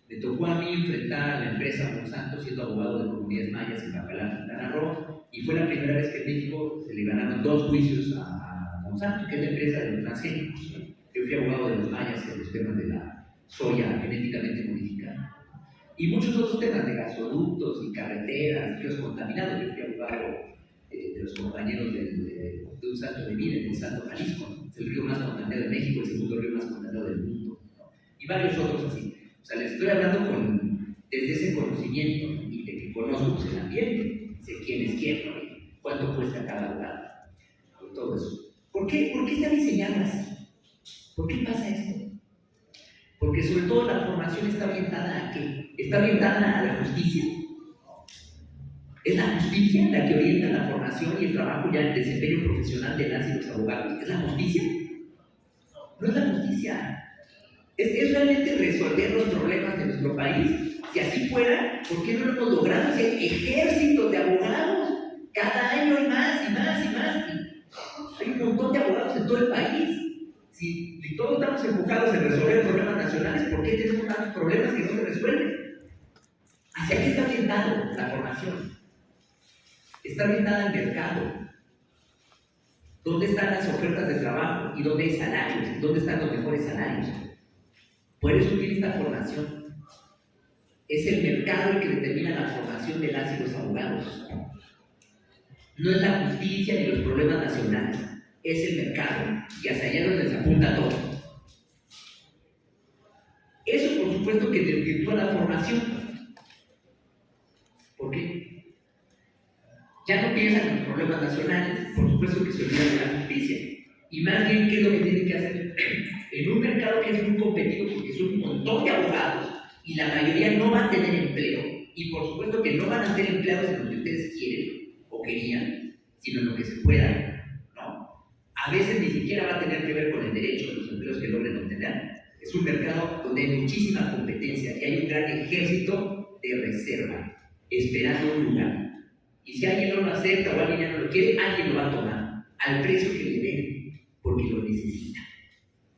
Me tocó a mí enfrentar a la empresa Monsanto siendo abogado de comunidades mayas en Papalá, Quintana Roo, y fue la primera vez que en México se le ganaron 2 juicios a Monsanto, que es la empresa de los transgénicos. Yo fui abogado de los mayas en los temas de la soya genéticamente modificada. Y muchos otros temas de gasoductos y carreteras, ríos contaminados. Yo fui abogado de los compañeros de un salto de vida, en el Salto Jalisco, es el río más contaminado de México, el segundo río más contaminado del mundo, ¿no? Y varios otros así. O sea, les estoy hablando desde ese conocimiento, ¿no? Y de que conozco pues, el ambiente, sé quién es quién, ¿no? Y cuánto cuesta cada lugar, y todo eso. ¿Por qué está diseñado así? ¿Por qué pasa esto? Porque sobre todo la formación está orientada a ¿qué? Está orientada a la justicia. Es la justicia la que orienta la formación y el trabajo y el desempeño profesional de las y los abogados. ¿Es la justicia? No es la justicia. Es realmente resolver los problemas de nuestro país. Si así fuera, ¿por qué no lo hemos logrado? Si hay ejércitos de abogados, cada año hay más y más y más. Y hay un montón de abogados en todo el país. Si todos estamos enfocados en resolver problemas nacionales, ¿por qué tenemos tantos problemas que no se resuelven? ¿Hacia qué está orientada la formación? Está orientada al mercado. ¿Dónde están las ofertas de trabajo? ¿Y dónde hay salarios? ¿Dónde están los mejores salarios? Por eso tiene esta formación. Es el mercado el que determina la formación de las y los abogados. No es la justicia ni los problemas nacionales. Es el mercado. Y hacia allá es donde se apunta todo. Eso, por supuesto, que desvirtúa la formación. ¿Por qué? Ya no piensan en los problemas nacionales, por supuesto que se olvidan de la justicia. Y más bien, ¿qué es lo que tienen que hacer? En un mercado que es muy competitivo, porque son un montón de abogados, y la mayoría no va a tener empleo, y por supuesto que no van a ser empleados en lo que ustedes quieren o querían, sino en lo que se pueda, ¿no? A veces ni siquiera va a tener que ver con el derecho de los empleos que logren obtener. Es un mercado donde hay muchísima competencia y hay un gran ejército de reserva, esperando un lugar. Y si alguien no lo acepta o alguien ya no lo quiere, alguien lo va a tomar al precio que le den, porque lo necesita.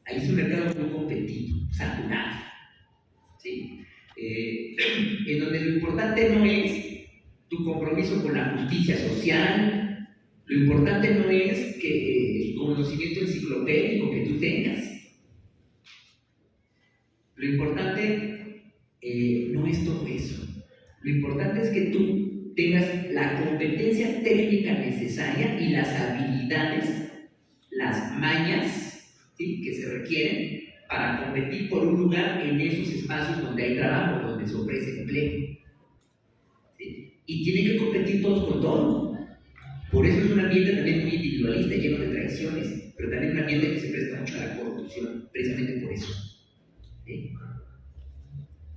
Ahí es un mercado muy competitivo, saturado, ¿sí? En donde lo importante no es tu compromiso con la justicia social, lo importante no es que el conocimiento enciclopédico que tú tengas. Lo importante no es todo eso. Lo importante es que tú tengas la competencia técnica necesaria y las habilidades, las mañas, ¿sí?, que se requieren para competir por un lugar en esos espacios donde hay trabajo, donde se ofrece empleo. ¿Sí? Y tienen que competir todos con todos. Por eso es un ambiente también muy individualista, lleno de traiciones, pero también un ambiente que se presta mucho a la corrupción, precisamente por eso. ¿Sí?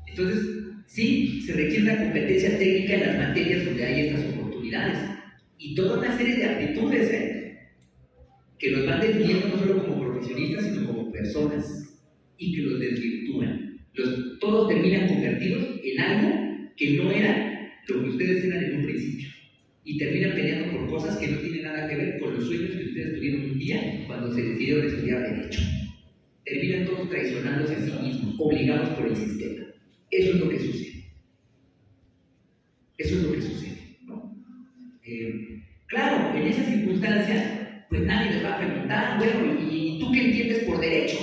Entonces, sí, se requiere una competencia técnica en las materias donde hay estas oportunidades y toda una serie de aptitudes que nos van definiendo no solo como profesionistas, sino como personas y que los desvirtúan. Todos terminan convertidos en algo que no era lo que ustedes eran en un principio y terminan peleando por cosas que no tienen nada que ver con los sueños que ustedes tuvieron un día cuando se decidieron estudiar Derecho. Terminan todos traicionándose a sí mismos, obligados por el sistema. Eso es lo que sucede. Eso es lo que sucede, ¿no? Claro, en esas circunstancias, pues nadie les va a preguntar, bueno, ¿y tú qué entiendes por derecho?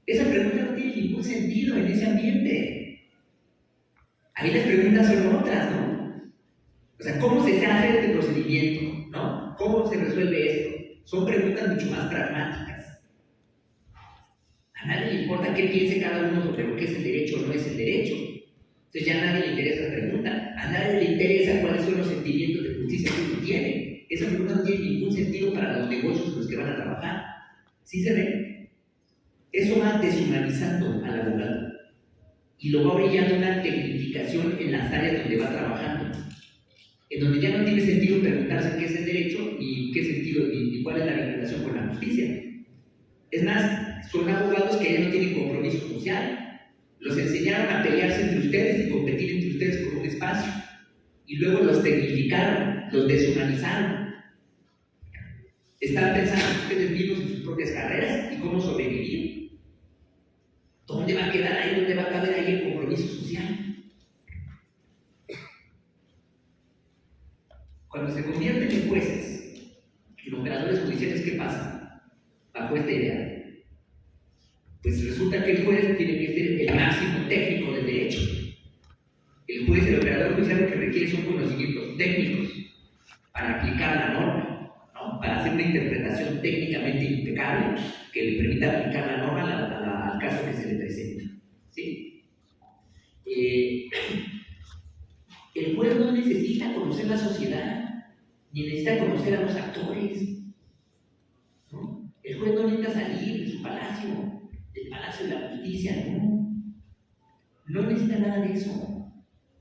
Esa pregunta no tiene ningún sentido en ese ambiente. Ahí las preguntas son otras, ¿no? O sea, ¿cómo se hace este procedimiento? ¿No? ¿Cómo se resuelve esto? Son preguntas mucho más pragmáticas. A nadie le importa qué piense cada uno sobre lo que es el derecho o no es el derecho. Entonces ya a nadie le interesa la pregunta. A nadie le interesa cuáles son los sentimientos de justicia que uno tiene. Esa pregunta no tiene ningún sentido para los negocios en los que van a trabajar. ¿Sí se ve? Eso va deshumanizando al abogado y lo va orillando a una tecnificación en las áreas donde va trabajando, en donde ya no tiene sentido preguntarse qué es el derecho y qué sentido y cuál es la vinculación con la justicia. Es más, son abogados que ya no tienen compromiso social. Los enseñaron a pelearse entre ustedes y competir entre ustedes por un espacio. y luego los tecnificaron, los deshumanizaron. Están pensando ustedes mismos en sus propias carreras y cómo sobrevivir. ¿Dónde va a quedar ahí? ¿Dónde va a caber ahí el compromiso social? Cuando se convierten en jueces, en operadores judiciales, ¿qué pasa? Bajo esta idea. Pues resulta que el juez tiene que ser el máximo técnico del derecho. El juez, el operador judicial, lo que requiere son conocimientos técnicos para aplicar la norma, ¿no? Para hacer una interpretación técnicamente impecable que le permita aplicar la norma al caso que se le presenta. ¿Sí? El juez no necesita conocer la sociedad, ni necesita conocer a los actores, ¿no? El juez no necesita salir de su palacio, del Palacio de la Justicia, no necesita nada de eso.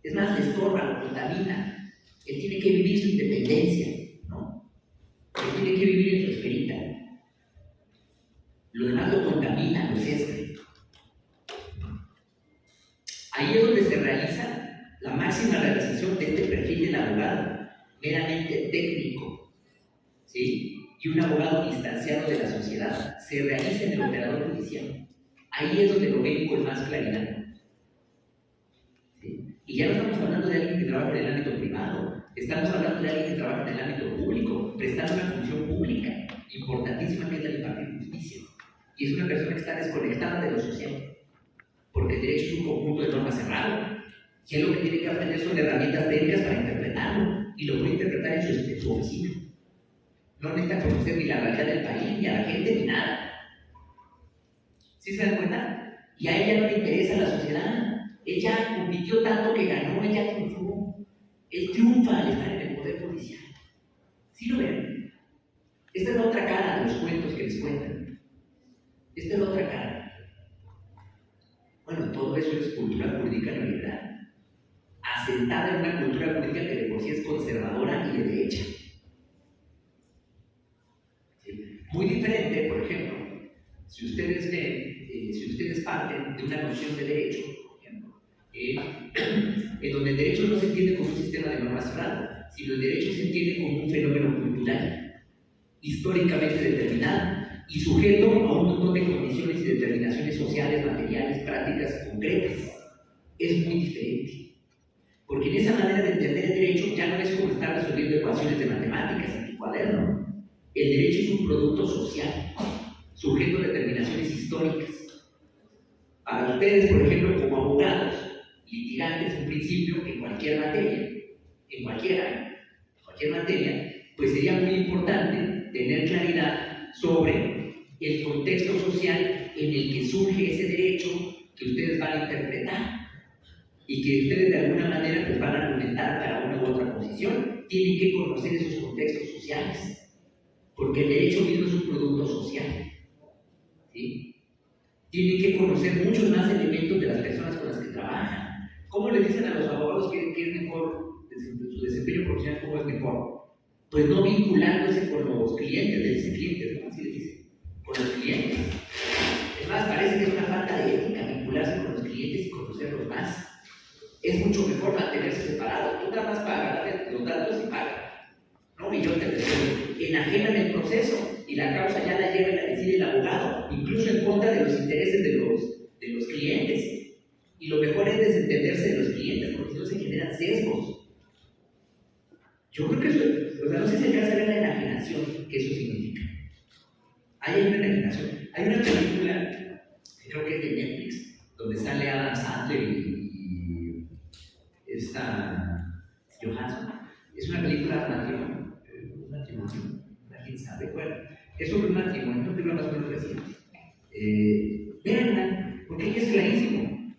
Es más, le estorba, lo contamina. Él tiene que vivir su independencia, ¿no? Él tiene que vivir en su esferita. Lo demás lo contamina, lo sesga. Ahí es donde se realiza la máxima realización de este perfil del abogado, meramente técnico, ¿sí? Y un abogado distanciado de la sociedad se realiza en el operador judicial. Ahí es donde lo ven con más claridad. ¿Sí? Y ya no estamos hablando de alguien que trabaja en el ámbito privado, estamos hablando de alguien que trabaja en el ámbito público, prestando una función pública importantísima que es la de impartir justicia. Y es una persona que está desconectada de lo social, porque el derecho es un conjunto de normas cerrado. Y él lo que tiene que aprender son herramientas técnicas para interpretarlo, y lo puede interpretar en su oficina. No necesita conocer ni la realidad del país, ni a la gente, ni nada. ¿Sí se dan cuenta? Y a ella no le interesa la sociedad. Ella compitió tanto que ganó, ella triunfó. Él triunfa al estar en el poder judicial. ¿Sí lo ven? Esta es la otra cara de los cuentos que les cuentan. Esta es la otra cara. Bueno, todo eso es cultura jurídica neoliberal, asentada en una cultura jurídica que de por sí es conservadora y de derecha. ¿Sí? Muy diferente, por ejemplo, si ustedes ven, si ustedes parten de una noción de derecho, por ejemplo, en donde el derecho no se entiende como un sistema de normas cerrado, sino el derecho se entiende como un fenómeno cultural, históricamente determinado, y sujeto a un montón de condiciones y determinaciones sociales, materiales, prácticas, concretas. Es muy diferente. Porque en esa manera de entender el derecho ya no es como estar resolviendo ecuaciones de matemáticas en tu cuaderno. El derecho es un producto social, sujeto a determinaciones históricas. Para ustedes, por ejemplo, como abogados, litigantes en principio, en cualquier materia, en cualquier materia, pues sería muy importante tener claridad sobre el contexto social en el que surge ese derecho que ustedes van a interpretar y que ustedes de alguna manera pues, van a argumentar para una u otra posición. Tienen que conocer esos contextos sociales, porque el derecho mismo es un producto social, ¿sí? Tienen que conocer muchos más elementos de las personas con las que trabajan. ¿Cómo le dicen a los abogados que es mejor su desempeño profesional? ¿Cómo es mejor? Pues no vinculándose con los clientes, le dicen clientes, ¿no? Así les dicen, con los clientes. Es más, parece que es una falta de ética vincularse con los clientes y conocerlos más. Es mucho mejor mantenerse separado. Tú nada más pagas los datos y pagas, ¿no? Y yo te resuelvo. Enajenan el proceso y la causa ya la lleva y la decide el abogado, incluso en contra de los intereses de los clientes. Y lo mejor es desentenderse de los clientes, porque si no se generan sesgos. Yo creo que eso, o sea, no sé si alcanza a ver la enajenación que eso significa. Hay una enajenación. Hay una película, que creo que es de Netflix, donde sale Adam Sandler y esta Johansson. Es una película de matrimonio, ¿quién sabe? Bueno, es sobre un matrimonio, una película más o menos reciente. Véanla, porque ella es clarísimo.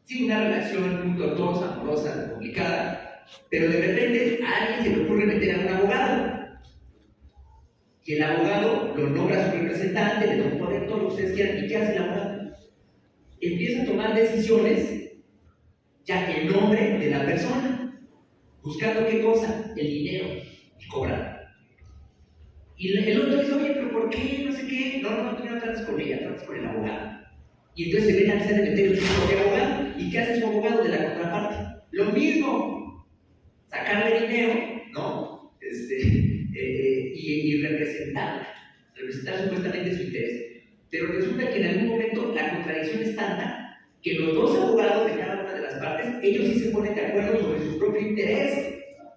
Sí, una relación muy tortuosa, amorosa, complicada, pero de repente a alguien se le ocurre meter a un abogado. Y el abogado lo nombra a su representante, le da un poder, todo lo que ustedes quieran. ¿Y qué hace el abogado? Empieza a tomar decisiones ya en nombre de la persona, buscando qué cosa, el dinero, y cobrar. Y el otro dice, oye, pero ¿por qué? No sé qué. No, tú no tratas con ella, tratas con el abogado. Y entonces se ven a necesidad de meter su propio abogado. ¿Y qué hace su abogado de la contraparte? Lo mismo. sacarle dinero, ¿no? Y representar supuestamente su interés. Pero resulta que en algún momento la contradicción es tanta que los dos abogados de cada una de las partes, ellos sí se ponen de acuerdo sobre su propio interés,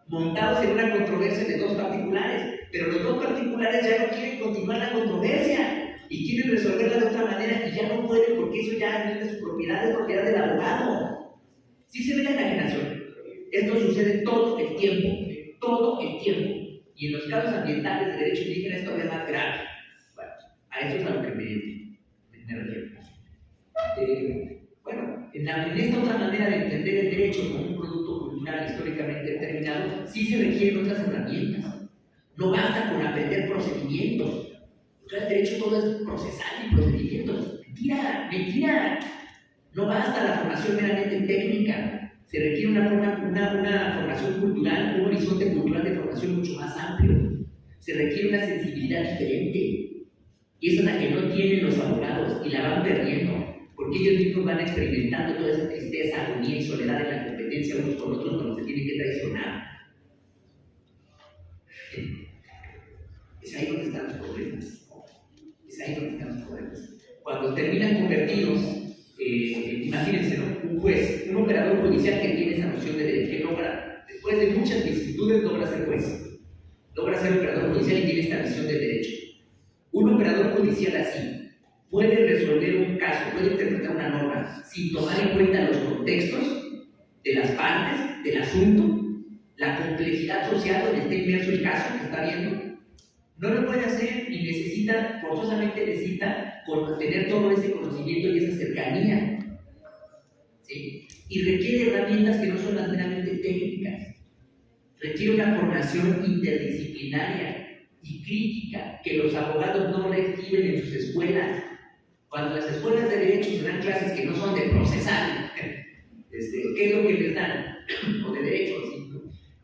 montados en una controversia de dos particulares, pero los dos particulares ya no quieren continuar la controversia y quieren resolverla de otra manera y ya no pueden porque eso ya no es de su propiedad, es propiedad del abogado. Sí se ve la enajenación. Esto sucede todo el tiempo, y en los casos ambientales de derecho indígena es todavía más grave. Bueno, a eso es a lo que me refiero. Bueno, en esta otra manera de entender el derecho como un producto cultural históricamente determinado, sí se requieren otras herramientas. No basta con aprender procedimientos. El derecho todo es procesal y procedimientos. Mentira. No basta la formación meramente técnica. Se requiere una formación cultural, un horizonte cultural de formación mucho más amplio. Se requiere una sensibilidad diferente. Y esa es la que no tienen los abogados y la van perdiendo, porque ellos mismos van experimentando toda esa tristeza, agonía y soledad en la competencia unos con otros cuando se tienen que traicionar. Es ahí donde están los problemas. Cuando terminan convertidos, imagínense, ¿no? Un juez, un operador judicial que tiene esa noción de derecho, que logra, después de muchas vicisitudes, logra ser juez, logra ser operador judicial y tiene esta visión del derecho. Un operador judicial así puede resolver un caso, puede interpretar una norma sin tomar en cuenta los contextos de las partes, del asunto, la complejidad social donde está inmerso el caso que está viendo. No lo puede hacer y forzosamente necesita tener todo ese conocimiento y esa cercanía. ¿Sí? Y requiere herramientas que no son las meramente técnicas. Requiere una formación interdisciplinaria y crítica que los abogados no reciben en sus escuelas. Cuando las escuelas de derecho se dan clases que no son de procesal, ¿qué es lo que les dan? O de derecho, ¿sí?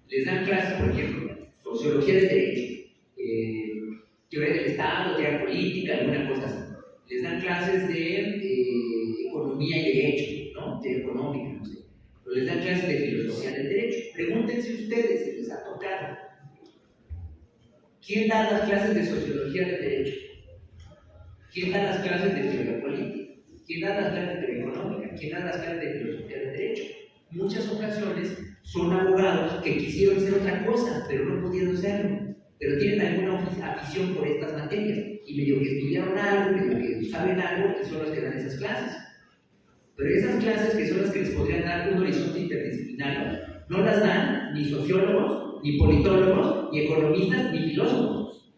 Les dan clases, por ejemplo, sociología del derecho, teoría del Estado, teoría política, alguna cosa así. Les dan clases de economía y derecho, ¿no? De económica, no sé. Pero les dan clases de filosofía del derecho. Pregúntense ustedes si les ha tocado. ¿Quién da las clases de sociología del derecho? ¿Quién da las clases de teoría política? ¿Quién da las clases de teoría económica? ¿Quién da las clases de filosofía del derecho? Muchas ocasiones son abogados que quisieron ser otra cosa, pero no pudieron serlo. Pero tienen alguna afición por estas materias y medio que estudiaron algo, medio que saben algo y son los que dan esas clases. Pero esas clases que son las que les podrían dar un horizonte interdisciplinario, no las dan ni sociólogos, ni politólogos, ni economistas, ni filósofos.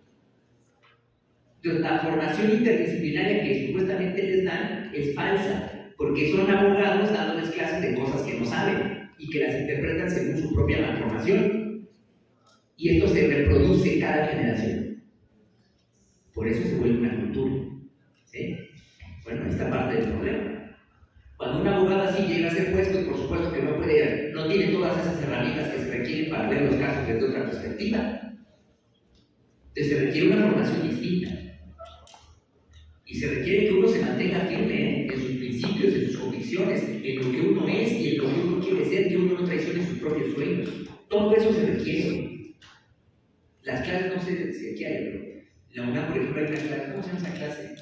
Entonces la formación interdisciplinaria que supuestamente les dan es falsa, porque son abogados dándoles clases de cosas que no saben y que las interpretan según su propia malformación. Y esto se reproduce en cada generación. Por eso se vuelve una cultura. ¿Sí? Bueno, esta parte del problema. Cuando un abogado así llega a ser juez, pues por supuesto que no tiene todas esas herramientas que se requieren para ver los casos desde otra perspectiva. Entonces se requiere una formación distinta. Y se requiere que uno se mantenga firme en sus principios, en sus convicciones, en lo que uno es y en lo que uno quiere ser, que uno no traicione sus propios sueños. Todo eso se requiere. Las clases, no sé si aquí hay, pero la UNAM, por ejemplo, hay una clase, ¿cómo se llama esa clase?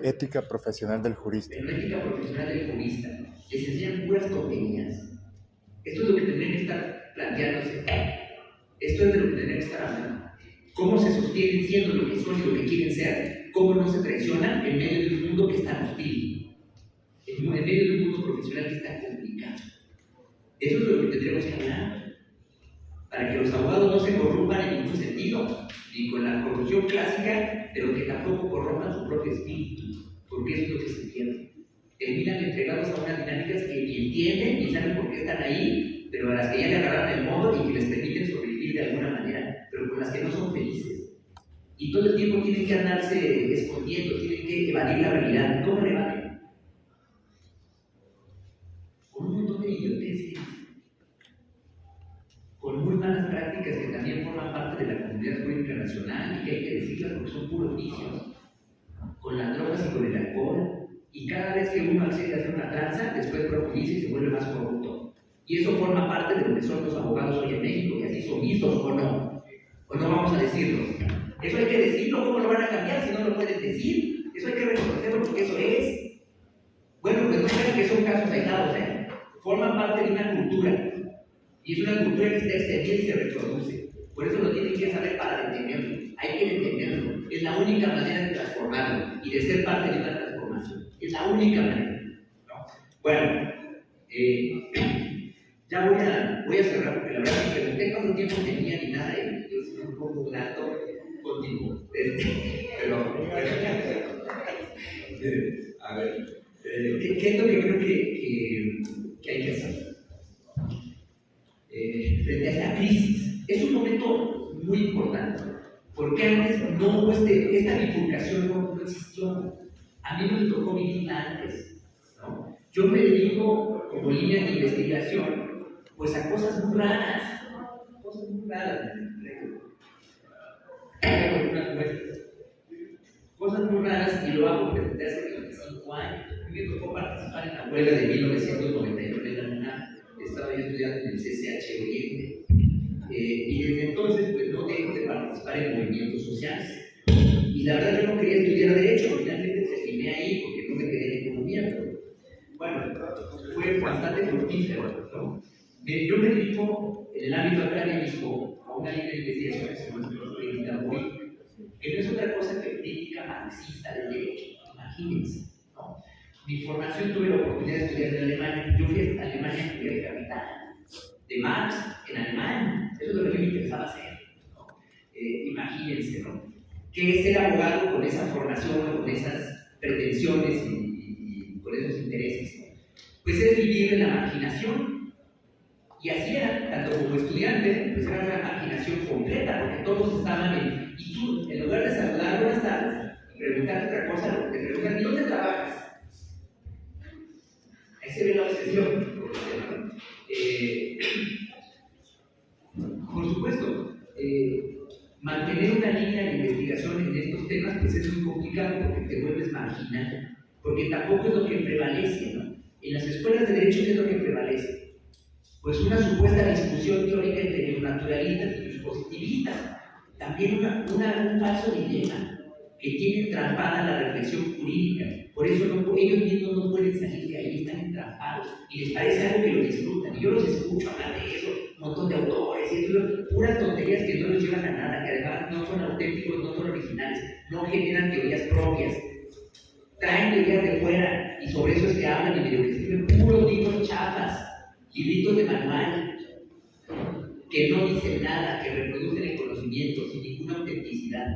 Ética profesional del jurista. Ética profesional del jurista. Les enseñan puras tonterías. Esto es lo que tendrían que estar planteándose. Esto es de lo que tendrían que estar hablando. ¿Cómo se sostienen siendo lo que son y lo que quieren ser? ¿Cómo no se traicionan en medio de un mundo que está hostil? En medio de un mundo profesional que está complicado. Eso es de lo que tendríamos que hablar. Para que los abogados no se corrompan en ningún sentido, ni con la corrupción clásica, pero que tampoco corrompan su propio espíritu, porque eso es lo que se pierde. Terminan entregados a unas dinámicas que ni entienden ni saben por qué están ahí, pero a las que ya le agarraron el modo y que les permiten sobrevivir de alguna manera, pero con las que no son felices. Y todo el tiempo tienen que andarse escondiendo, tienen que evadir la realidad. ¿Cómo la evaden? Con un montón de idioteces, con muy malas prácticas que también forman parte de la comunidad jurídica nacional y que hay que decirlas porque son puros vicios, ¿no? Con las drogas y con el alcohol, y cada vez que uno accede a hacer una tranza, después profundiza y se vuelve más corrupto. Y eso forma parte de lo que son los abogados hoy en México, y así son vistos o no vamos a decirlo. Eso hay que decirlo. ¿Cómo lo van a cambiar si no lo pueden decir? Eso hay que reconocerlo porque eso es. Bueno, pues no crean que son casos aislados, forman parte de una cultura, y es una cultura que está extendida y se reproduce. Por eso lo tienen que saber para detenerlo. Hay que detenerlo. Es la única manera de transformarlo y de ser parte de una transformación. Es la única manera, ¿no? Bueno, ya voy a cerrar porque la verdad es que pregunté cuánto tiempo tenía ni nada y yo soy un poco largo contigo. Pero a ver, ¿qué es lo que creo que hay que hacer? Frente a esta crisis, es un momento muy importante, porque antes no hubo esta bifurcación, no existió. A mí me tocó vivirla antes, ¿no? Yo me dedico como línea de investigación pues a cosas muy raras, cosas muy raras, y lo hago desde hace 25 años. A mí me tocó participar en la huelga de 1999 en la UNAM. Estaba yo estudiando en el CCH Oriente, y desde entonces pues no dejo de participar en movimientos sociales. Y la verdad yo no quería estudiar Derecho, finalmente terminé ahí porque no me quedé en Economía, pero bueno, fue bastante fructífero, ¿no? Yo me dedico en el ámbito académico a una línea de investigación que se llama crítica política, que no es otra cosa que crítica marxista del derecho, imagínense, ¿no? Mi formación, tuve la oportunidad de estudiar en Alemania. Yo fui a Alemania a estudiar el Capital de Marx en Alemania. Eso es lo que a mí me interesaba hacer, ¿no? Imagínense, ¿no? ¿Qué es ser abogado con esa formación, con esas pretensiones y con esos intereses? Pues es vivir en la marginación. Y así era, tanto como estudiante, pues era una marginación completa, porque todos estaban y tú, en lugar de saludar, buenas tardes, y preguntarte otra cosa, te preguntan, ¿y dónde trabajas? Ahí se ve la obsesión por el tema. Por supuesto, mantener una línea de investigación en estos temas pues es muy complicado porque te vuelves marginal, porque tampoco es lo que prevalece, ¿no? En las escuelas de derecho, ¿qué es lo que prevalece? Pues una supuesta discusión teórica entre los naturalistas y los positivistas, también un falso dilema que tiene trampada la reflexión jurídica. Por eso ellos mismos no pueden salir de ahí, están entrampados y les parece algo que lo disfrutan. Y yo los escucho hablar de eso, un montón de autores, y puras tonterías que no los llevan a nada, que además no son auténticos, no son originales, no generan teorías propias, traen teorías de fuera y sobre eso es que hablan y medio que escriben puros libros chafas, libritos de manual, que no dicen nada, que reproducen el conocimiento sin ninguna autenticidad.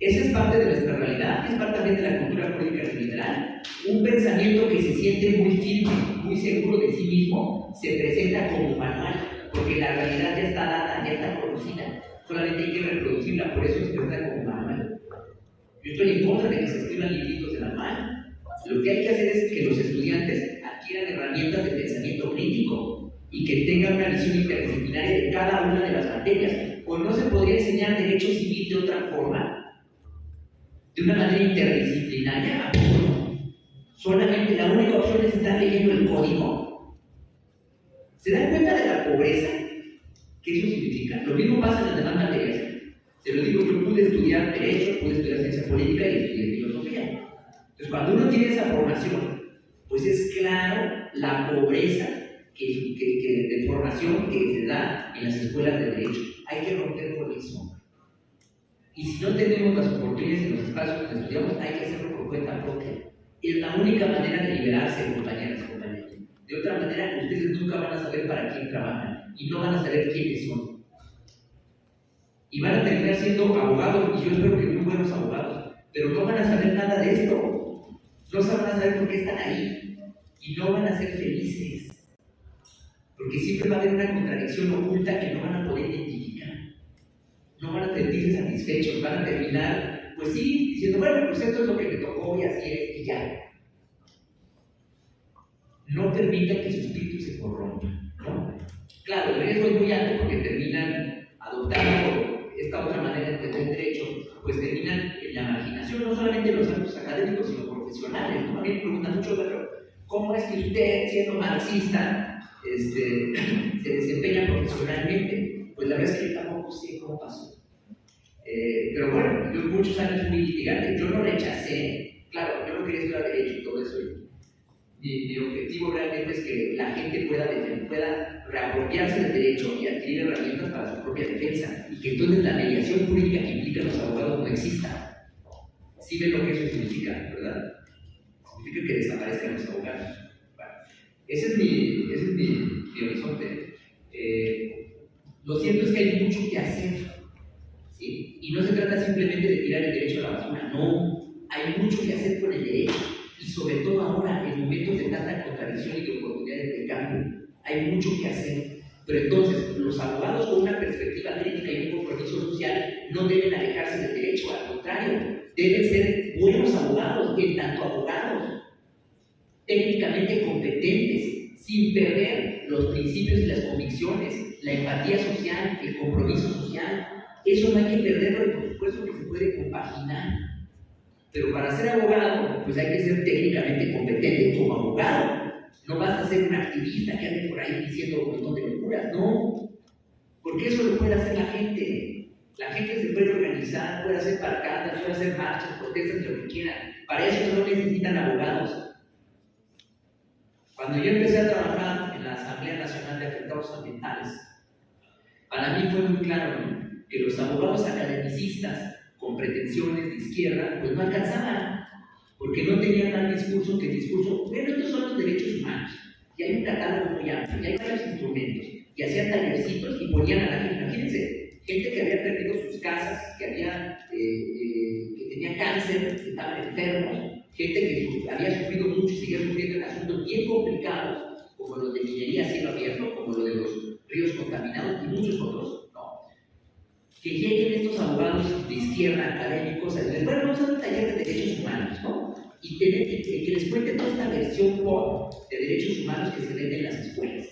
Esa es parte de nuestra realidad, es parte también de la cultura política liberal. Un pensamiento que se siente muy firme, muy seguro de sí mismo, se presenta como manual, porque la realidad ya está dada, ya está conocida, solamente hay que reproducirla, por eso se presenta como manual. Yo estoy en contra de que se escriban libritos de manual. Lo que hay que hacer es que los estudiantes adquieran herramientas de pensamiento crítico y que tengan una visión interdisciplinaria de cada una de las materias. ¿O no se podría enseñar derecho civil de otra forma? ¿De una manera interdisciplinaria? Solamente la única opción es estar leyendo el código. ¿Se dan cuenta de la pobreza que eso significa? Lo mismo pasa en las demás materias. Se lo digo, yo pude estudiar Derecho, pude estudiar Ciencia Política y estudié Filosofía. Entonces, cuando uno tiene esa formación, pues es claro la pobreza de formación que se da en las escuelas de Derecho. Hay que romper con eso. Y si no tenemos las oportunidades en los espacios donde estudiamos, hay que hacerlo por cuenta propia. Es la única manera de liberarse, compañeras y compañeros. De otra manera, ustedes nunca van a saber para quién trabajan y no van a saber quiénes son. Y van a terminar siendo abogados, y yo espero que muy buenos abogados, pero no van a saber nada de esto. No van a saber por qué están ahí y no van a ser felices. Porque siempre va a haber una contradicción oculta que no van a poder identificar. No van a sentirse satisfechos, van a terminar, pues sí, diciendo, bueno, pues esto es lo que me tocó y así es, y ya. No permitan que su espíritu se corrompa, ¿no? Claro, el riesgo es muy alto porque terminan adoptando esta otra manera de entender derecho, pues terminan en la marginación, no solamente en los ámbitos académicos, sino profesionales, ¿no? A mí me preguntan mucho, pero ¿cómo es que usted, siendo marxista, se desempeñan profesionalmente. Pues la verdad es que yo tampoco sé cómo pasó. Pero bueno, yo muchos años fui litigante, yo no rechacé, claro, yo no quería estudiar derecho y todo eso. Mi objetivo realmente es que la gente pueda reapropiarse del derecho y adquirir herramientas para su propia defensa, y que entonces la mediación jurídica que implican los abogados no exista. ¿Sí ven lo que eso significa, verdad? Significa que desaparezcan los abogados. Bueno, ese es mi horizonte. Lo cierto es que hay mucho que hacer, ¿sí? Y no se trata simplemente de tirar el derecho a la basura, no, hay mucho que hacer con el derecho, y sobre todo ahora, en momentos de tanta contradicción y de oportunidades de cambio, hay mucho que hacer. Pero entonces, los abogados con una perspectiva crítica y un compromiso social no deben alejarse del derecho, al contrario, deben ser buenos abogados, en tanto abogados, técnicamente competentes, sin perder los principios y las convicciones, la empatía social, el compromiso social. Eso no hay que perderlo, y por supuesto que se puede compaginar. Pero para ser abogado, pues hay que ser técnicamente competente como abogado. No basta ser un activista que ande por ahí diciendo un montón de locuras, no. Porque eso lo puede hacer la gente. La gente se puede organizar, puede hacer pancartas, puede hacer marchas, protestas, lo que quieran. Para eso no necesitan abogados. Cuando yo empecé a trabajar en la Asamblea Nacional de Afectados Ambientales, para mí fue muy claro, ¿no?, que los abogados academicistas con pretensiones de izquierda, pues no alcanzaban, porque no tenían tal discurso que el discurso, bueno, estos son los derechos humanos, y hay un catálogo muy amplio, y hay varios instrumentos, y hacían tallercitos y ponían a la gente, imagínense, gente que había perdido sus casas, que tenía cáncer, que estaban enfermos, gente que había sufrido mucho y seguía sufriendo en asuntos bien complicados, como los de minería a cielo abierto, como lo de los ríos contaminados y muchos otros. Que lleguen estos abogados de izquierda, académicos, a decir, bueno, vamos a hacer un taller de derechos humanos, ¿no? Y que les cuente toda esta versión pop de derechos humanos que se vende en las escuelas.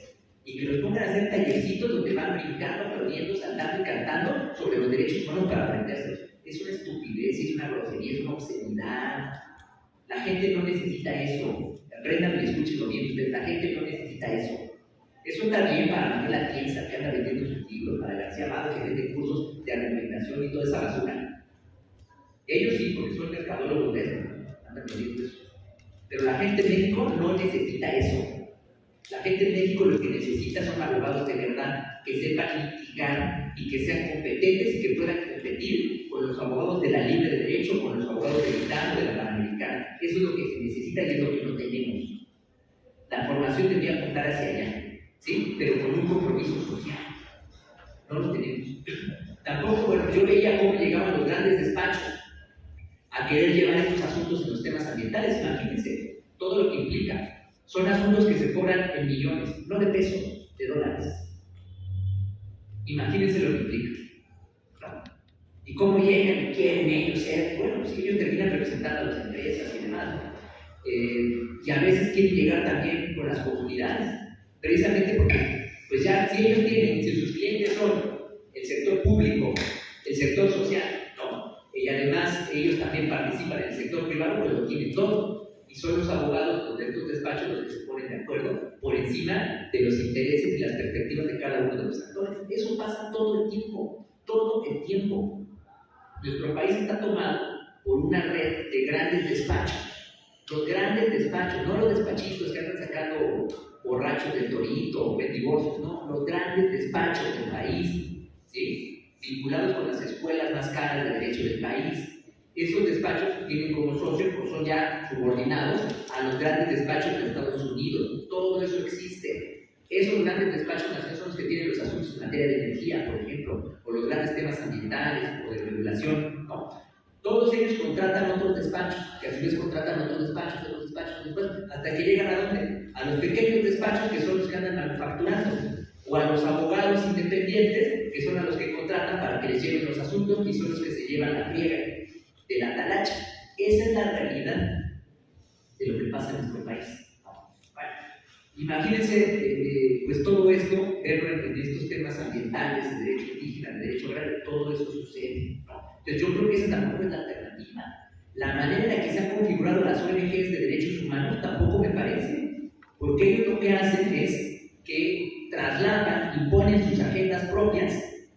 Y que los pongan a hacer tallercitos donde van brincando, aplaudiendo, saltando y cantando sobre los derechos humanos para aprenderlos. Es una estupidez, es una grosería, es una obscenidad. La gente no necesita eso. Aprendan y escúchenlo bien ustedes. La gente no necesita eso. Eso está bien para Manuel Atienza, que anda vendiendo sus libros, para García Amado, que vende cursos de alimentación y toda esa basura. Ellos sí, porque son mercadólogos de eso, andan vendiendo eso. Pero la gente en México no necesita eso. La gente en México lo que necesita son abogados de verdad, que sepan litigar y que sean competentes y que puedan competir con los abogados de la Libre de Derecho, con los abogados de Milán o de la Panamericana. Eso es lo que se necesita y es lo que no tenemos. La formación debería apuntar hacia allá. ¿Sí? Pero con un compromiso social. No lo tenemos. Tampoco, bueno, yo veía cómo llegaban los grandes despachos a querer llevar estos asuntos en los temas ambientales. Imagínense todo lo que implica. Son asuntos que se cobran en millones, no de pesos, de dólares. Imagínense lo que implica. ¿Claro? Y cómo llegan y quieren ellos ser, bueno, pues ellos terminan representando a las empresas y demás. Y a veces quieren llegar también con las comunidades. Precisamente porque, pues ya, si ellos tienen, si sus clientes son el sector público, el sector social, no, y además ellos también participan en el sector privado, pues lo tienen todo, y son los abogados de estos despachos los que se ponen de acuerdo por encima de los intereses y las perspectivas de cada uno de los actores. Eso pasa todo el tiempo, todo el tiempo. Nuestro país está tomado por una red de grandes despachos. Los grandes despachos, no los despachitos que andan sacando borrachos del Torito o divorcios, no, los grandes despachos del país, ¿sí?, vinculados con las escuelas más caras de derecho del país. Esos despachos tienen como socios, pues son ya subordinados a los grandes despachos de Estados Unidos. Todo eso existe. Esos grandes despachos nacionales son los que tienen los asuntos en materia de energía, por ejemplo, o los grandes temas ambientales o de regulación, ¿no? Todos ellos contratan otros despachos, que a su vez contratan otros despachos, hasta que llegan ¿a dónde? A los pequeños despachos, que son los que andan manufacturando, o a los abogados independientes, que son a los que contratan para que les lleven los asuntos y son los que se llevan la friega de la talacha. Esa es la realidad de lo que pasa en nuestro país. Bueno, imagínense, pues todo esto, verlo en estos temas ambientales, de derecho indígena, de derecho agrario, todo eso sucede, ¿no? Entonces yo creo que esa tampoco es la alternativa. La manera en la que se han configurado las ONGs de derechos humanos tampoco me parece, porque ellos lo que hacen es que trasladan, imponen sus agendas propias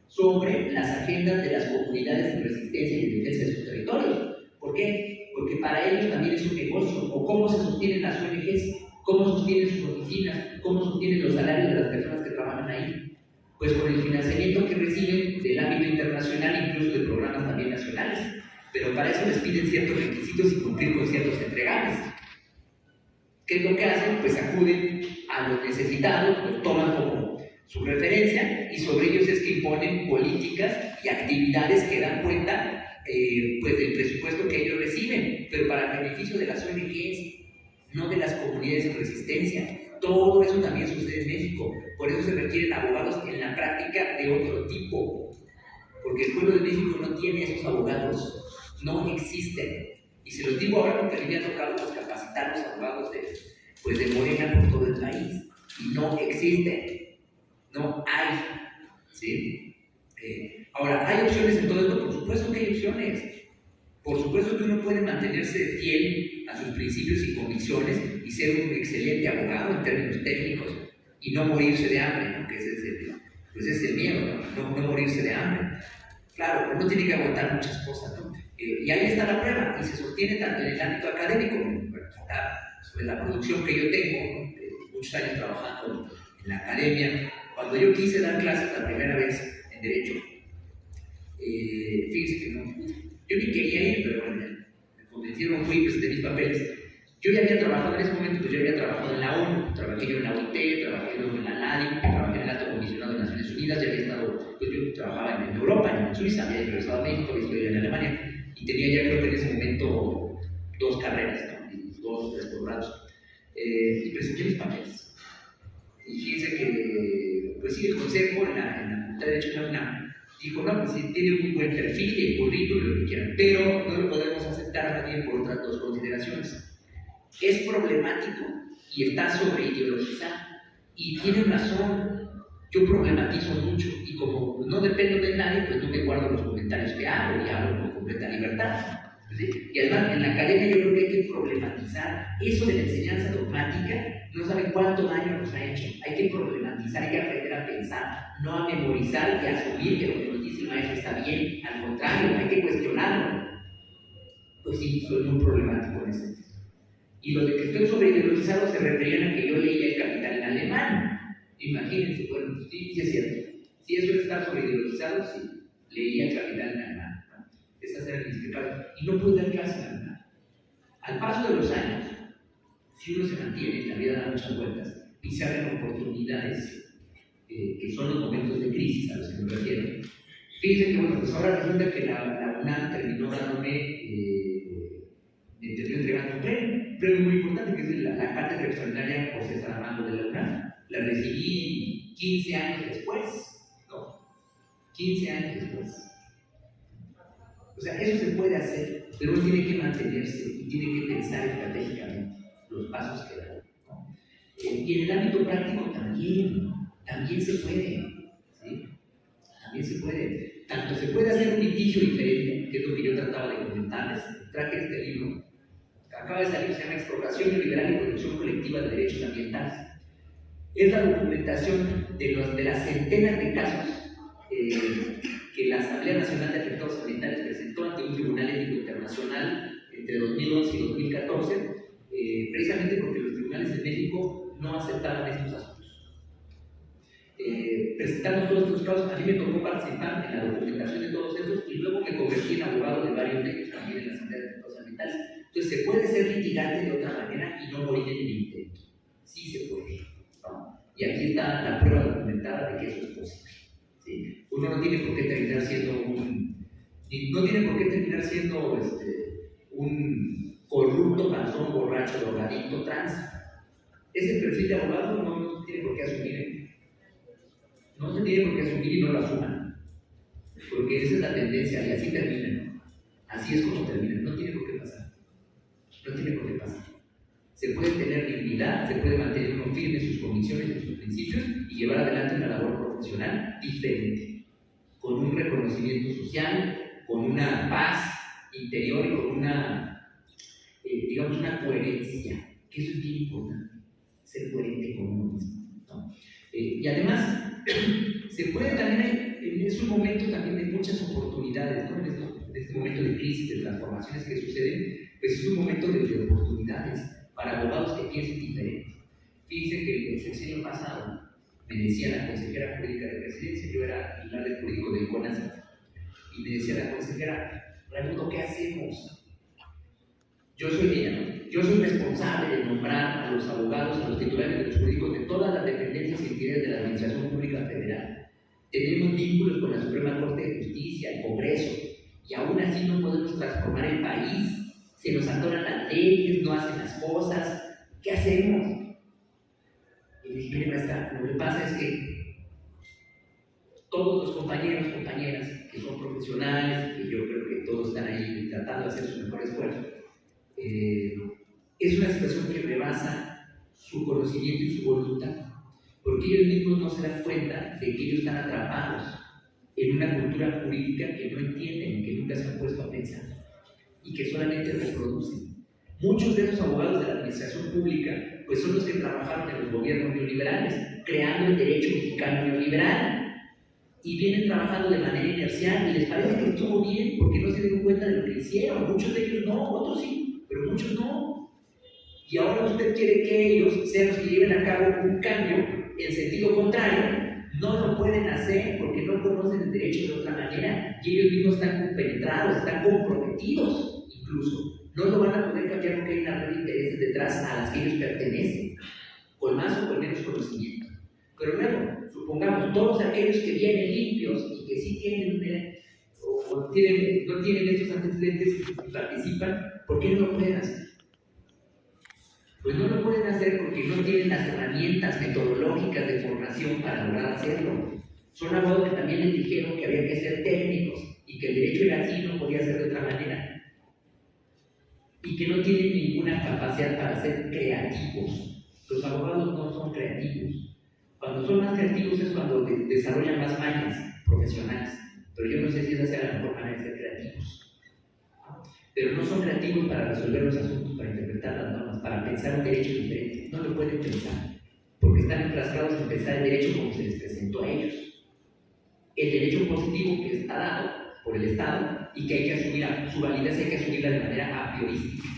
sobre las agendas de las comunidades en resistencia y en defensa de sus territorios. ¿Por qué? Porque para ellos también es un negocio. O cómo se sostienen las ONGs, cómo sostienen sus oficinas, cómo sostienen los salarios de las personas que trabajan ahí. Pues con el financiamiento que reciben del ámbito internacional, incluso de programas también nacionales. Pero para eso les piden ciertos requisitos y cumplir con ciertos entregables. ¿Qué es lo que hacen? Pues acuden a los necesitados, los toman como su referencia y sobre ellos es que imponen políticas y actividades que dan cuenta pues del presupuesto que ellos reciben, pero para el beneficio de las ONGs, no de las comunidades en resistencia. Todo eso también sucede en México. Por eso se requieren abogados en la práctica de otro tipo, porque el pueblo de México no tiene esos abogados, no existen. Y se los digo ahora porque a mí me ha tocado pues, capacitar a los abogados de Morena por todo el país. Y no existen, no hay. ¿Sí? Ahora, ¿hay opciones en todo esto? Por supuesto que hay opciones. Por supuesto que uno puede mantenerse fiel a sus principios y convicciones y ser un excelente abogado en términos técnicos y no morirse de hambre, ¿no? Que ese es el miedo, ¿no? No morirse de hambre. Claro, uno tiene que aguantar muchas cosas, ¿no? Y ahí está la prueba, y se sostiene tanto en el ámbito académico, sobre la producción que yo tengo, ¿no? Muchos años trabajando en la academia. Cuando yo quise dar clases la primera vez en Derecho, fíjense que no, yo ni quería ir, pero bueno, me convencieron, fui, presenté mis papeles. Yo ya había trabajado en ese momento, pues yo había trabajado en la ONU, trabajé yo en la OIT, trabajé yo en la NADI, trabajé en el Alto Comisionado de Naciones Unidas, ya había estado, pues yo trabajaba en Europa, en Suiza, había regresado a México, había estudiado en Alemania, y tenía ya creo que en ese momento 2 carreras, ¿no? Y 2 doctorados. Y presenté mis papeles. Y fíjense que, pues sí, el consejo en la Facultad de Derecho de la UNAM dijo, no, pues sí, tiene un buen perfil, el currículum, lo que quieran, pero no lo podemos aceptar también por otras 2 consideraciones. Es problemático y está sobreideologizado. Y tienen razón, yo problematizo mucho y como no dependo de nadie, pues no me guardo los comentarios que hago y hablo con completa libertad. ¿Sí? Y además en la academia yo creo que hay que problematizar eso de la enseñanza dogmática, no saben cuánto daño nos ha hecho. Hay que problematizar, hay que aprender a pensar, no a memorizar y a asumir que lo que nos dice el maestro está bien, al contrario, hay que cuestionarlo. Pues sí, soy muy problemático en ese sentido. Y lo de que estoy sobreideologizado se referían a que yo leía El Capital en alemán. Imagínense, bueno, sí es cierto. Si eso es estar sobreideologizado, sí, leía El Capital en alemán. Esas eran mis pecados. Y no pude dar clase en alemán. Al paso de los años, si uno se mantiene, la vida da muchas vueltas y se abren oportunidades que son los momentos de crisis a los que me refiero. Fíjense que, bueno, pues ahora resulta que la UNAM terminó dándome, me terminó entregando un premio muy importante, que es la cátedra extraordinaria José Saramago de la UNAM. La recibí 15 años después, ¿no? 15 años después. O sea, eso se puede hacer, pero uno tiene que mantenerse y tiene que pensar estratégicamente los pasos que da, ¿no? Y en el ámbito práctico también se puede, ¿sí? También se puede. Tanto se puede hacer un litigio diferente, que es lo que yo trataba de comentarles. Traje este libro, acaba de salir, se llama Expropiación Liberal y Producción Colectiva de Derechos Ambientales. Es la documentación de las centenas de casos que la Asamblea Nacional de Afectados Ambientales presentó ante un tribunal ético internacional entre 2011 y 2014, precisamente porque los tribunales en México no aceptaban estos asuntos. Presentamos todos estos casos, a mí me tocó participar en la documentación de todos estos y luego me convertí en abogado de varios de ellos también en la Asamblea de Afectados Ambientales. Entonces, se puede ser litigante de otra manera y no morir en el intento. Sí se puede, ¿no? Y aquí está la prueba documentada de que eso es posible. ¿Sí? Uno no tiene por qué terminar siendo un corrupto, panzón, borracho, drogadicto, trans. Ese perfil de abogado no se tiene por qué asumir. No se tiene por qué asumir y no lo asuman. Porque esa es la tendencia y así terminan. Así es como terminan. No tiene por qué pasar. No tiene por qué pasar. Se puede tener dignidad, se puede mantener uno firme en sus convicciones, en sus principios y llevar adelante una labor profesional diferente, con un reconocimiento social, con una paz interior y con una, digamos, una coherencia, que eso es bien importante, ser coherente con uno mismo, ¿no? Y además, se puede también, es un momento también de muchas oportunidades, ¿no? En este momento de crisis, de transformaciones que suceden, pues es un momento de oportunidades para abogados que piensen diferente. Fíjense que el sexenio pasado me decía la consejera jurídica de Presidencia, yo era titular del jurídico del CONACYT, y me decía la consejera: Raimundo, ¿qué hacemos? Yo soy responsable de nombrar a los abogados, a los titulares de los jurídicos de todas las dependencias y entidades de la Administración Pública Federal. Tenemos vínculos con la Suprema Corte de Justicia, el Congreso, y aún así no podemos transformar el país. Se nos atoran las leyes, no hacen las cosas. ¿Qué hacemos? Y le dije: mire, maestra, lo que pasa es que todos los compañeros, compañeras que son profesionales, que yo creo que todos están ahí tratando de hacer su mejor esfuerzo, es una situación que rebasa su conocimiento y su voluntad, porque ellos mismos no se dan cuenta de que ellos están atrapados en una cultura jurídica que no entienden, que nunca se han puesto a pensar y que solamente reproducen. Muchos de esos abogados de la administración pública pues son los que trabajaron en los gobiernos neoliberales, creando el derecho mexicano neoliberal, y vienen trabajando de manera inercial y les parece que estuvo bien porque no se dieron cuenta de lo que hicieron. Muchos de ellos no, otros sí, pero muchos no. Y ahora usted quiere que ellos sean los que lleven a cabo un cambio en sentido contrario. No lo pueden hacer porque no conocen el derecho de otra manera y ellos mismos están compenetrados, están comprometidos incluso. No lo van a poder cambiar porque hay una red de intereses detrás a las que ellos pertenecen, con más o con menos conocimiento. Pero luego, supongamos todos aquellos que vienen limpios y que sí tienen no tienen estos antecedentes y participan, ¿por qué no lo pueden hacer? Pues no lo pueden hacer porque no tienen las herramientas metodológicas de formación para lograr hacerlo. Son abogados que también les dijeron que había que ser técnicos y que el derecho era así, no podía ser de otra manera. Y que no tienen ninguna capacidad para ser creativos. Los abogados no son creativos. Cuando son más creativos es cuando desarrollan más mañas profesionales. Pero yo no sé si esa sea la mejor manera de ser creativos. Pero no son creativos para resolver los asuntos, para interpretar las normas, para pensar un derecho diferente. No lo pueden pensar, porque están enfrascados en pensar el derecho como se les presentó a ellos. El derecho positivo que está dado por el Estado y que hay que asumir, su validez hay que asumirla de manera a priorística.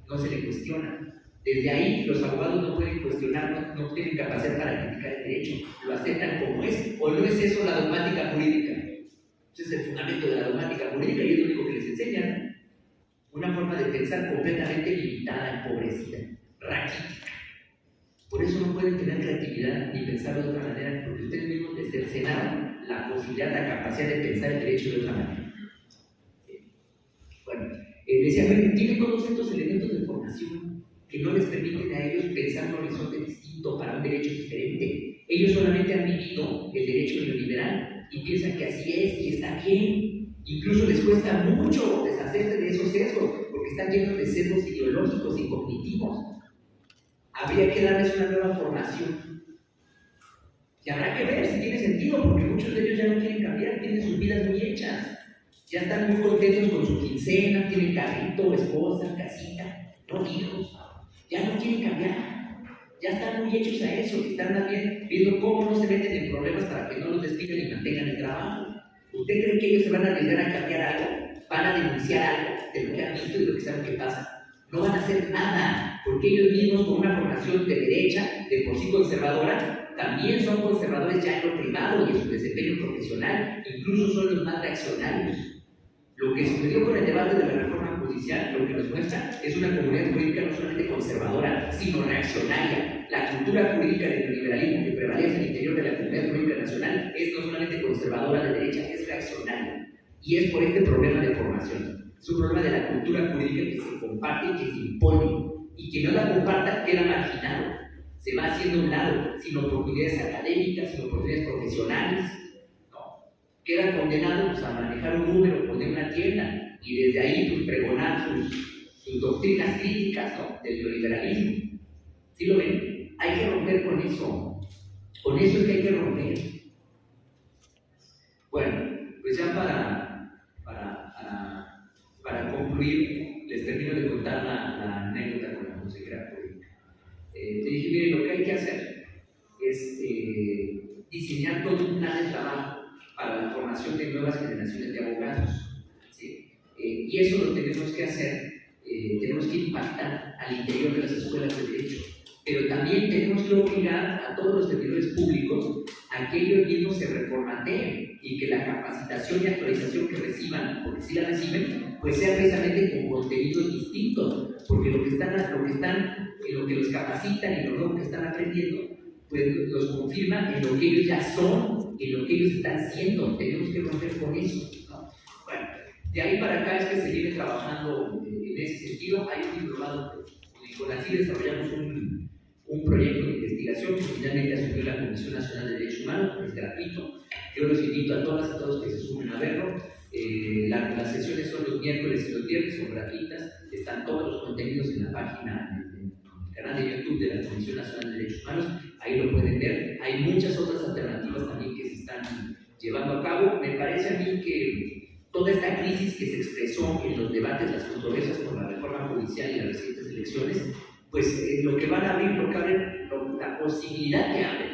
No se le cuestiona. Desde ahí, los abogados no pueden cuestionar, no tienen capacidad para criticar el derecho, lo aceptan como es, o no es eso la dogmática jurídica. Ese es el fundamento de la dogmática jurídica y es lo único que les enseñan. Una forma de pensar completamente limitada, empobrecida, raquítica. Por eso no pueden tener creatividad ni pensar de otra manera, porque ustedes mismos les cercenaron la posibilidad, la capacidad de pensar el derecho de otra manera. Bueno, decía, tienen todos estos elementos de formación que no les permiten a ellos pensar un horizonte distinto para un derecho diferente. Ellos solamente han vivido el derecho neoliberal y piensan que así es y está bien. Incluso les cuesta mucho deshacerse de esos sesgos porque están llenos de sesgos ideológicos y cognitivos. Habría que darles una nueva formación. Y habrá que ver si tiene sentido, porque muchos de ellos ya no quieren cambiar, tienen sus vidas muy hechas. Ya están muy contentos con su quincena, tienen carrito, esposa, casita, no hijos. Ya no quieren cambiar, ya están muy hechos a eso, están también viendo cómo no se meten en problemas para que no los despidan y mantengan el trabajo. ¿Usted cree que ellos se van a arriesgar a cambiar algo? ¿Van a denunciar algo de lo que han visto y de lo que saben que pasa? No van a hacer nada, porque ellos mismos con una formación de derecha, de por sí conservadora, también son conservadores ya en lo privado y en su desempeño profesional, incluso son los más reaccionarios. Lo que sucedió con el debate de la reforma judicial, lo que nos muestra es una comunidad jurídica no solamente conservadora, sino reaccionaria. La cultura jurídica del neoliberalismo que prevalece al interior de la comunidad jurídica nacional es no solamente conservadora de derecha, es reaccionaria. Y es por este problema de formación. Es un problema de la cultura jurídica que se comparte y que se impone. Y quien no la comparta queda marginado. Se va haciendo a un lado, sin oportunidades académicas, sin oportunidades profesionales. Queda condenado pues, a manejar un número, poner una tienda y desde ahí pues, pregonar sus doctrinas críticas, ¿no?, del neoliberalismo. ¿Sí lo ven? Hay que romper con eso. Con eso es que hay que romper. Bueno, pues ya para concluir, les termino de contar la anécdota con la consejera jurídica. Le dije, mire, lo que hay que hacer es diseñar todo un plan de trabajo para la formación de nuevas generaciones de abogados, ¿sí? Y eso lo tenemos que hacer, tenemos que impactar al interior de las escuelas de derecho, pero también tenemos que obligar a todos los servidores públicos a que ellos mismos se reformateen y que la capacitación y actualización que reciban, porque si la reciben, pues sea precisamente con contenidos distintos, porque lo que los capacitan y lo nuevo que están aprendiendo, pues los confirma en lo que ellos ya son, en lo que ellos están siendo. Tenemos que romper con eso, ¿no? Bueno, de ahí para acá es que se viene trabajando en ese sentido. Hay un diplomado, con así desarrollamos un proyecto de investigación que finalmente asumió la Comisión Nacional de Derechos Humanos, es gratuito. Yo los invito a todas y a todos que se sumen a verlo. Las sesiones son los miércoles y los viernes, son gratuitas. Están todos los contenidos en la página, en el canal de YouTube de la Comisión Nacional de Derechos Humanos. Ahí lo pueden ver. Hay muchas otras alternativas también que se están llevando a cabo. Me parece a mí que toda esta crisis que se expresó en los debates, las controversias por la reforma judicial y las recientes elecciones, pues lo que van a abrir, la posibilidad que abre,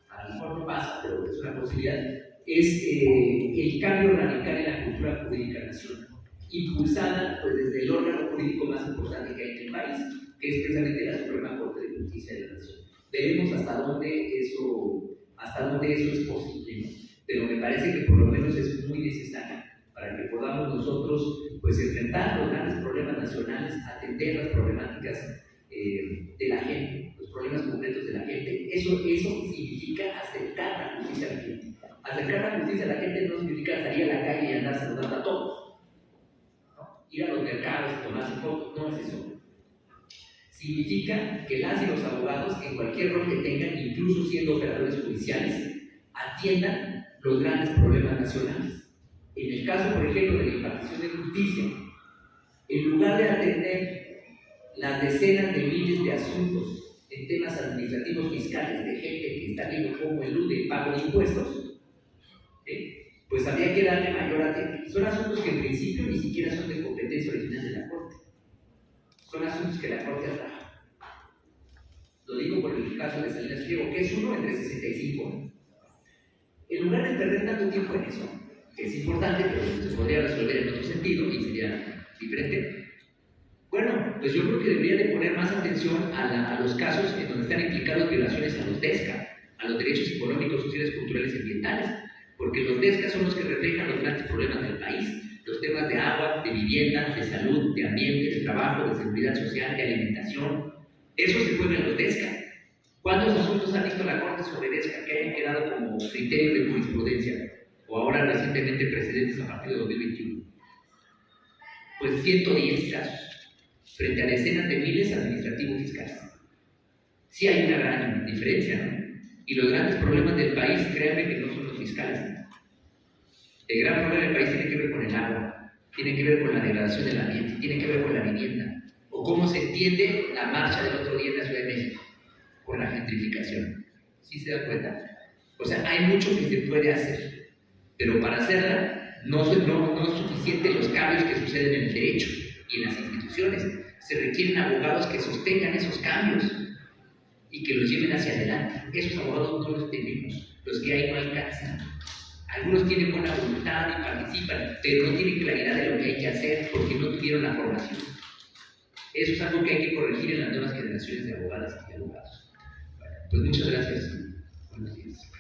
a lo mejor no pasa, pero es una posibilidad, es el cambio radical en la cultura jurídica nacional, impulsada pues desde el órgano jurídico más importante que hay en el país, que es precisamente la Suprema Corte de Justicia de la Nación. Veremos hasta dónde eso es posible, ¿no? Pero me parece que por lo menos es muy necesario para que podamos nosotros pues enfrentar los grandes problemas nacionales, atender las problemáticas de la gente, los problemas concretos de la gente. Eso significa acercar la justicia a la gente. Acercar la justicia a la gente no significa salir a la calle y andar saludando a todos, ¿no? Ir a los mercados y tomarse fotos, no es eso. Significa que las y los abogados, en cualquier rol que tengan, incluso siendo operadores judiciales, atiendan los grandes problemas nacionales. En el caso, por ejemplo, de la impartición de justicia, en lugar de atender las decenas de miles de asuntos en temas administrativos fiscales de gente que está viendo cómo elude el pago de impuestos, pues habría que darle mayor atención. Son asuntos que en principio ni siquiera son de competencia original de la Corte. Son asuntos que la Corte atraja. Lo digo por el caso de Salinas Pliego, que es uno entre 65. En lugar de perder tanto tiempo en eso, que es importante, pero se podría resolver en otro sentido y sería diferente, bueno, pues yo creo que debería de poner más atención a los casos en donde están implicados violaciones a los DESCA, a los derechos económicos, sociales, culturales y ambientales, porque los DESCA son los que reflejan los grandes problemas del país, los temas de agua, de vivienda, de salud, de ambiente, de trabajo, de seguridad social, de alimentación. Eso se juega en los DESCA. ¿Cuántos asuntos ha visto la Corte sobre DESCA que hayan quedado como criterio de jurisprudencia? O ahora recientemente precedentes a partir de 2021. Pues 110 casos, frente a decenas de miles administrativos fiscales. Sí hay una gran diferencia, ¿no? Y los grandes problemas del país, créanme que no son los fiscales. El gran problema del país tiene que ver con el agua, tiene que ver con la degradación del ambiente, tiene que ver con la vivienda, o cómo se entiende la marcha del otro día en la Ciudad de México, con la gentrificación. ¿Sí se da cuenta? O sea, hay mucho que se puede hacer, pero para hacerla no es suficiente los cambios que suceden en el derecho y en las instituciones. Se requieren abogados que sostengan esos cambios y que los lleven hacia adelante. Esos abogados no los tenemos, los que hay no alcanzan. Algunos tienen buena voluntad y participan, pero no tienen claridad de lo que hay que hacer porque no tuvieron la formación. Eso es algo que hay que corregir en las nuevas generaciones de abogadas y abogados. Bueno, pues muchas gracias. Buenos días.